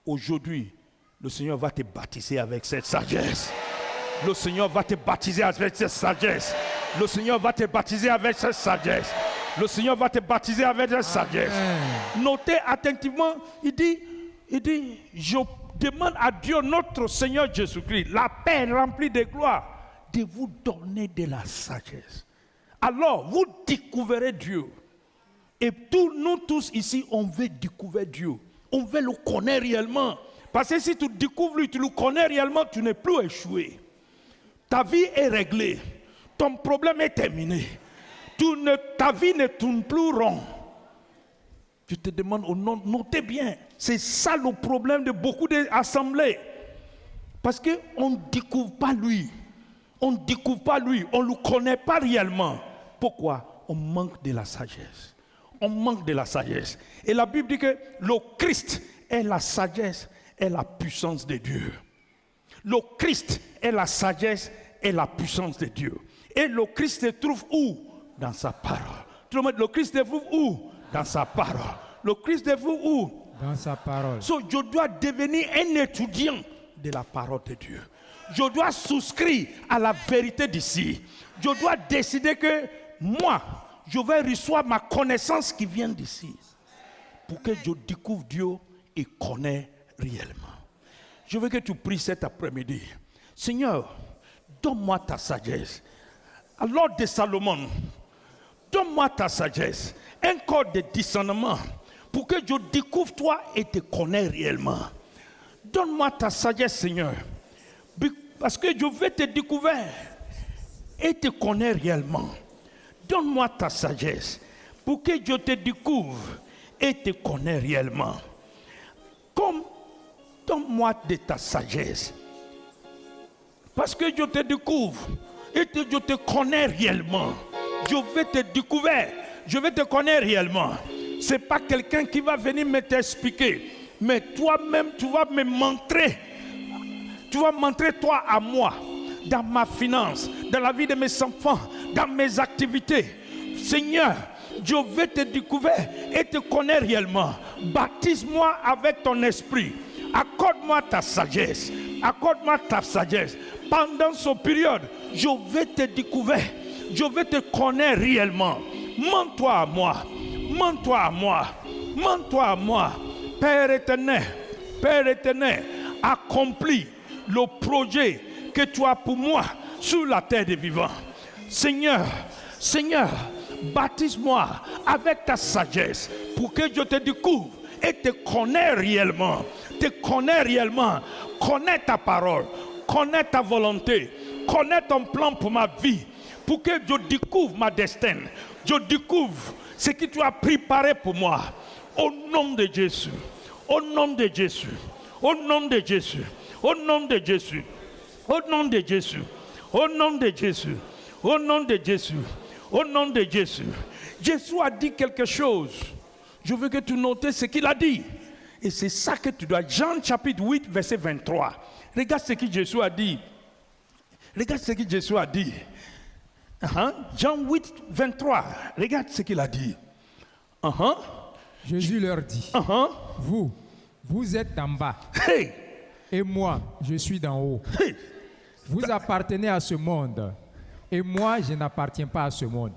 Aujourd'hui, le Seigneur va te baptiser avec cette sagesse. Le Seigneur va te baptiser avec cette sagesse. Le Seigneur va te baptiser avec cette sagesse. Le Seigneur va te baptiser avec cette sagesse. Notez attentivement, il dit, je demande à Dieu, notre Seigneur Jésus-Christ, la paix remplie de gloire, de vous donner de la sagesse. Alors, vous découvrirez Dieu. Et nous tous ici, on veut découvrir Dieu. On veut le connaître réellement. Parce que si tu découvres lui, tu le connais réellement, tu n'es plus échoué. Ta vie est réglée. Ton problème est terminé. Ta vie ne tourne plus rond. Je te demande au nom, notez bien. C'est ça le problème de beaucoup d'assemblées. Parce qu'on ne découvre pas lui. On ne découvre pas lui. On ne le connaît pas réellement. Pourquoi? On manque de la sagesse. On manque de la sagesse. Et la Bible dit que le Christ est la sagesse et la puissance de Dieu. Le Christ est la sagesse et la puissance de Dieu. Et le Christ se trouve où? Dans sa parole. Le Christ se trouve où? Dans sa parole. Le Christ se trouve où? Dans sa parole. So, je dois devenir un étudiant de la parole de Dieu. Je dois souscrire à la vérité d'ici. Je dois décider que moi, je vais recevoir ma connaissance qui vient d'ici. Pour que je découvre Dieu et connaisse réellement. Je veux que tu pries cet après-midi. Seigneur, donne-moi ta sagesse. À l'ordre de Salomon, donne-moi ta sagesse. Un corps de discernement. Pour que je découvre toi et te connaisse réellement. Donne-moi ta sagesse, Seigneur. Parce que je vais te découvrir et te connaître réellement. Donne-moi ta sagesse pour que je te découvre et te connaisse réellement. Comme donne-moi de ta sagesse. Parce que je te découvre et je te connais réellement. Je vais te découvrir. Je vais te connaître réellement. Ce n'est pas quelqu'un qui va venir me t'expliquer. Mais toi-même, tu vas me montrer. Tu vas montrer toi à moi. Dans ma finance, dans la vie de mes enfants, dans mes activités. Seigneur, je vais te découvrir et te connaître réellement. Baptise-moi avec ton esprit. Accorde-moi ta sagesse. Accorde-moi ta sagesse. Pendant ce période, je vais te découvrir. Je vais te connaître réellement. montre-toi à moi. Montre-toi à moi. Montre-toi à moi. Père éternel, accomplis le projet que tu as pour moi sur la terre des vivants. Seigneur, baptise-moi avec ta sagesse pour que je te découvre et te connais réellement. Connais ta parole, connais ta volonté, connais ton plan pour ma vie, pour que je découvre ma destinée, je découvre ce que tu as préparé pour moi. Au nom de Jésus, au nom de Jésus, au nom de Jésus, au nom de Jésus, au nom de Jésus, au nom de Jésus, au nom de Jésus, au nom de Jésus. Jésus a dit quelque chose. Je veux que tu notes ce qu'il a dit. Et c'est ça que tu dois. Jean chapitre 8, verset 23. Regarde ce que Jésus a dit. Regarde ce que Jésus a dit. Jean 8, 23. Regarde ce qu'il a dit. Jésus leur dit, vous êtes en bas, et moi, je suis d'en haut. Vous appartenez à ce monde, et moi, je n'appartiens pas à ce monde.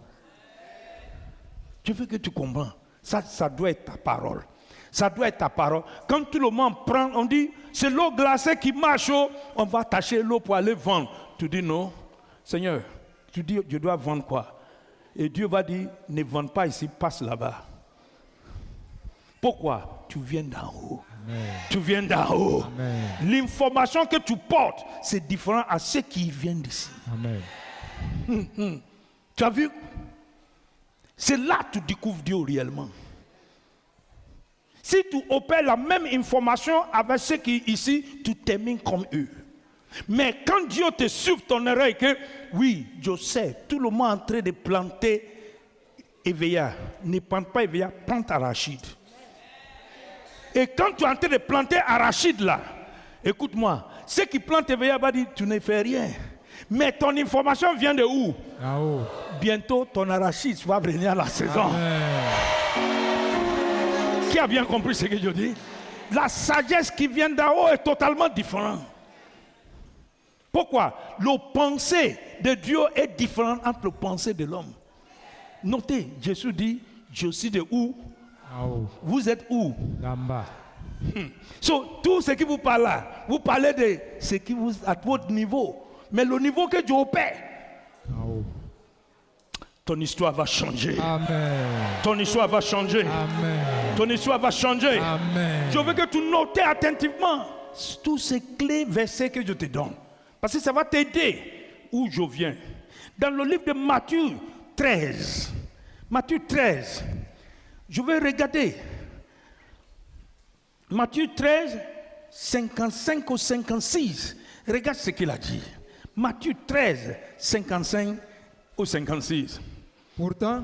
Je veux que tu comprends. Ça doit être ta parole. Ça doit être ta parole. Quand tout le monde prend, on dit, c'est l'eau glacée qui marche, on va tâcher l'eau pour aller vendre. Tu dis non, Seigneur, tu dis, je dois vendre quoi? Et Dieu va dire, ne vends pas ici, passe là-bas. Pourquoi? Tu viens d'en haut. Amen. Tu viens d'en haut. Amen. L'information que tu portes, c'est différent à ceux qui viennent d'ici. Amen. Tu as vu? C'est là que tu découvres Dieu réellement. Si tu opères la même information avec ceux qui sont ici, tu termines comme eux. Mais quand Dieu te souffle ton oreille que, oui, je sais, tout le monde est en train de planter Éveilla. Ne plante pas Éveilla, plante arachide. Et quand tu es en train de planter arachide là, écoute-moi, ceux qui plantent Éveilla va dire, tu ne fais rien. Mais ton information vient de où? Ah-oh. Bientôt, ton arachide va venir à la saison. Qui a bien compris ce que je dis? La sagesse qui vient d'en haut est totalement différente. Pourquoi? Le pensée de Dieu est différent entre le pensée de l'homme. Notez, Jésus dit, je suis de où? Ah-oh. Vous êtes où? D'en bas. Tout ce qui vous parle là, vous parlez de ce qui vous à votre niveau. Mais le niveau que Dieu opère, ton histoire va changer. Amen. Ton histoire va changer. Amen. Ton histoire va changer. Amen. Je veux que tu notes attentivement tous ces clés versets que je te donne. Parce que ça va t'aider où je viens. Dans le livre de Matthieu 13, je vais regarder. Matthieu 13, 55 ou 56. Regarde ce qu'il a dit. Matthieu 13, 55 ou 56. Pourtant,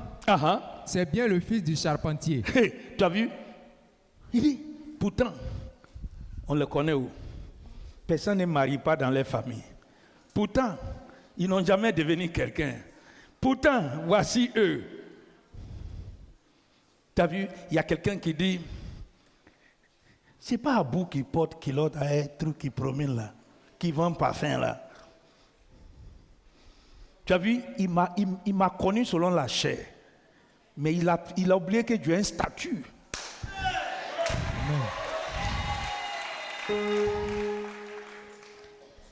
c'est bien le fils du charpentier. Tu as vu? Il dit, pourtant, on le connaît où? Personne ne marie pas dans les familles. Pourtant, ils n'ont jamais devenu quelqu'un. Pourtant, voici eux. Tu as vu? Il y a quelqu'un qui dit, c'est pas Abou qui porte kilote à un truc qui promène là, qui vend parfum là. Tu as vu, il m'a connu selon la chair. Mais il a oublié que Dieu a un statut.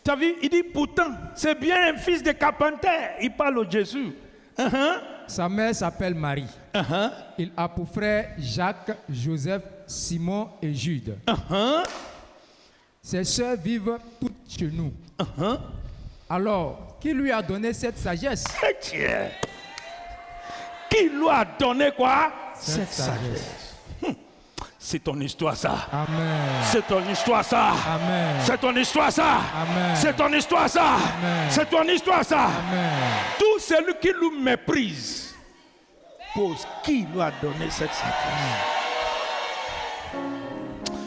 Tu as vu, il dit pourtant, c'est bien un fils de carpentier. Il parle au Jésus. Sa mère s'appelle Marie. Il a pour frère Jacques, Joseph, Simon et Jude. Ses sœurs vivent toutes chez nous. Alors, qui lui a donné cette sagesse? Qui lui a donné quoi? Cette sagesse. C'est ton histoire ça. Amen. C'est ton histoire ça. Amen. C'est ton histoire ça. Amen. C'est ton histoire ça. Amen. C'est ton histoire ça. Amen. Tout celui qui nous méprise pose qui lui a donné cette sagesse.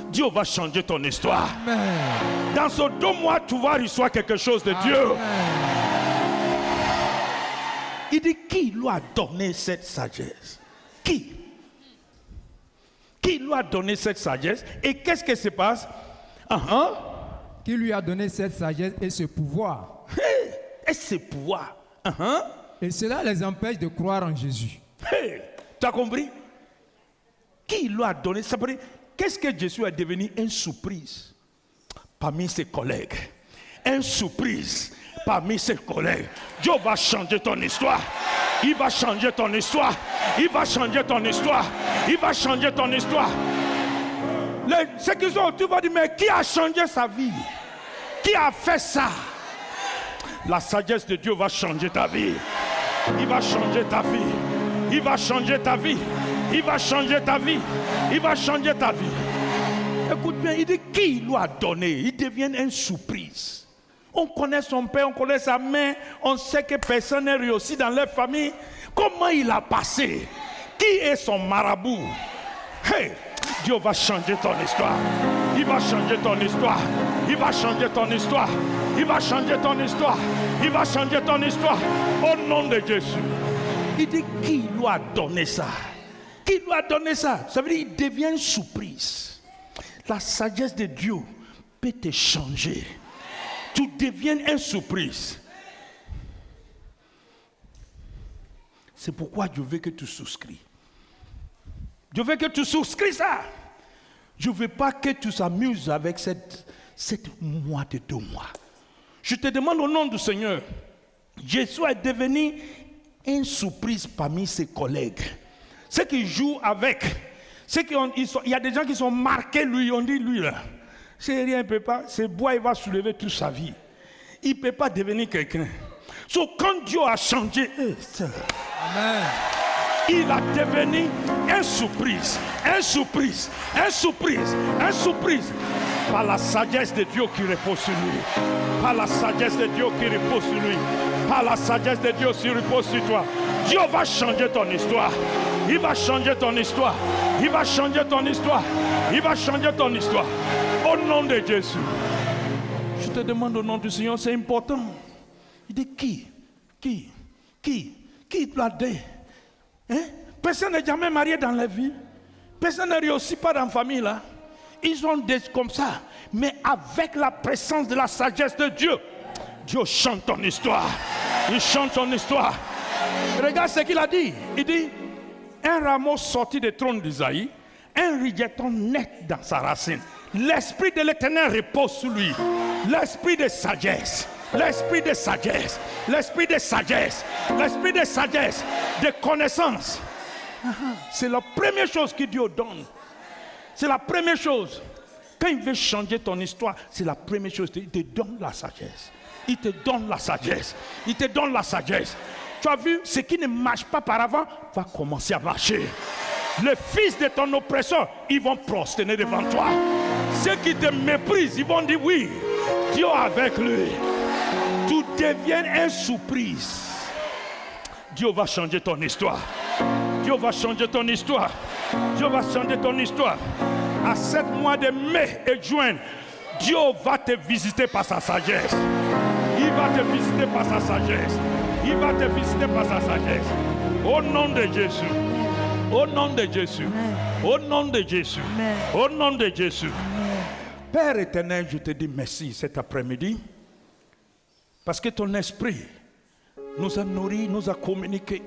Dieu va changer ton histoire. Amen. Dans ce 2 mois, tu vas recevoir quelque chose de Dieu. Il dit, qui lui a donné cette sagesse? Qui lui a donné cette sagesse? Et qu'est-ce qui se passe? Qui lui a donné cette sagesse et ce pouvoir? Et ce pouvoir? Et cela les empêche de croire en Jésus. Hey, tu as compris? Qui lui a donné ça? Qu'est-ce que Jésus est devenu? Une surprise parmi ses collègues. Une surprise parmi ses collègues. Dieu va changer ton histoire. Il va changer ton histoire. Il va changer ton histoire. Il va changer ton histoire. Ceux qui sont autour vont dire, mais qui a changé sa vie? Qui a fait ça? La sagesse de Dieu va changer ta vie. Il va changer ta vie. Il va changer ta vie. Il va changer ta vie. Il va changer ta vie. Écoute bien, il dit qui lui a donné. Il devient une surprise. On connaît son père, on connaît sa mère. On sait que personne n'est réussi dans leur famille. Comment il a passé? Qui est son marabout? Hey, Dieu va changer ton histoire. Il va changer ton histoire. Il va changer ton histoire. Il va changer ton histoire. Il va changer ton histoire. Au nom de Jésus. Il dit qui lui a donné ça? Qui lui a donné ça? Ça veut dire qu'il devient une surprise. La sagesse de Dieu peut te changer. Tu deviens une surprise. C'est pourquoi je veux que tu souscris. Je veux que tu souscris ça. Je ne veux pas que tu s'amuses avec cette mois de 2 mois. Je te demande au nom du Seigneur, Jésus est devenu une surprise parmi ses collègues. Ceux qui jouent avec, il y a des gens qui sont marqués, lui, on dit lui là, c'est rien, il ne peut pas, c'est bois, il va soulever toute sa vie. Il ne peut pas devenir quelqu'un. Quand Dieu a changé, Amen. Il a devenu une surprise, une surprise, une surprise, une surprise. Par la sagesse de Dieu qui repose sur lui. Par la sagesse de Dieu qui repose sur lui. Par la sagesse de Dieu qui repose sur toi. Dieu va changer ton histoire. Il va changer ton histoire. Il va changer ton histoire. Il va changer ton histoire. Au nom de Jésus. Je te demande au nom du Seigneur, c'est important. Il dit qui l'a dit? Hein? Personne n'est jamais marié dans la vie. Personne ne réussit pas dans la famille là. Ils ont des comme ça. Mais avec la présence de la sagesse de Dieu, Dieu chante ton histoire. Il chante ton histoire. Regarde ce qu'il a dit. Il dit, un rameau sorti du trône d'Isaïe, un rejeton net dans sa racine. L'esprit de l'Éternel repose sur lui. L'esprit de sagesse. L'esprit de sagesse. L'esprit de sagesse. L'esprit de sagesse. De connaissance. C'est la première chose que Dieu donne. C'est la première chose. Quand il veut changer ton histoire, c'est la première chose. Il te donne la sagesse. Il te donne la sagesse. Il te donne la sagesse. Tu as vu, ce qui ne marche pas par avant va commencer à marcher. Les fils de ton oppresseur, ils vont prosterner devant toi. Ceux qui te méprisent, ils vont dire oui, Dieu est avec lui. Tu deviens une surprise. Dieu va changer ton histoire. Dieu va changer ton histoire. Dieu va changer ton histoire. À 7 mois de mai et juin, Dieu va te visiter par sa sagesse. Il va te visiter par sa sagesse. Il va te visiter par sa sagesse. Au nom de Jésus. Au nom de Jésus. Au nom de Jésus. Au nom de Jésus. Père éternel, je te dis merci cet après-midi. Parce que ton esprit nous a nourris, nous a communiqué.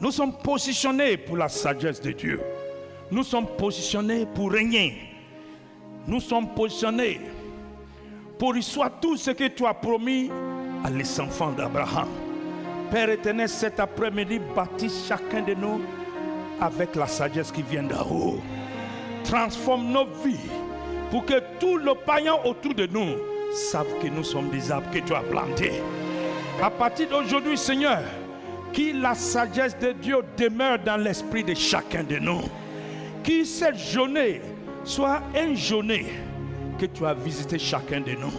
Nous sommes positionnés pour la sagesse de Dieu. Nous sommes positionnés pour régner. Nous sommes positionnés pour recevoir tout ce que tu as promis à les enfants d'Abraham. Père éternel, cet après-midi, baptise chacun de nous avec la sagesse qui vient d'en haut. Transforme nos vies pour que tous les païens autour de nous savent que nous sommes des arbres que tu as plantés. À partir d'aujourd'hui, Seigneur, que la sagesse de Dieu demeure dans l'esprit de chacun de nous. Que cette journée soit une journée que tu as visité chacun de nous.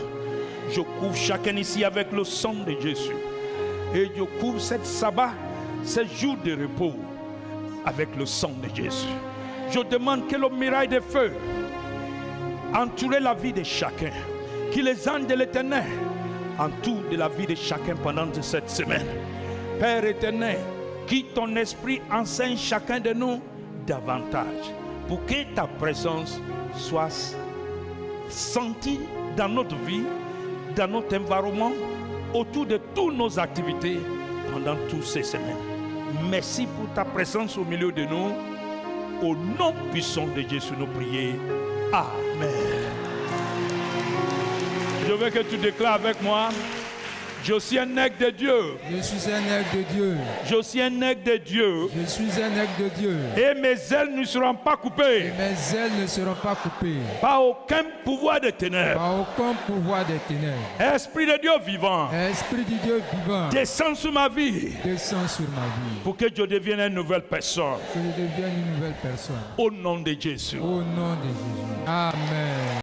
Je couvre chacun ici avec le sang de Jésus. Et je couvre cette sabbat, ce jour de repos, avec le sang de Jésus. Je demande que le miracle de feu entoure la vie de chacun. Que les anges de l'Éternel entourent de la vie de chacun pendant cette semaine. Père éternel, que ton esprit enseigne chacun de nous davantage pour que ta présence soit sentie dans notre vie, dans notre environnement, autour de toutes nos activités pendant toutes ces semaines. Merci pour ta présence au milieu de nous. Au nom puissant de Jésus, nous prions. Amen. Je veux que tu déclares avec moi. Je suis un nègre de Dieu. Je suis un nègre de Dieu. Je suis un nègre de Dieu. Je suis un nègre de Dieu. Et mes ailes ne seront pas coupées. Et mes ailes ne seront pas coupées. Par aucun pouvoir de ténèbres. Par aucun pouvoir des ténèbres. Esprit de Dieu vivant. Esprit du Dieu vivant. Descends sur ma vie. Descends sur ma vie. Pour que je devienne une nouvelle personne. Que je devienne une nouvelle personne. Au nom de Jésus. Au nom de Jésus. Amen.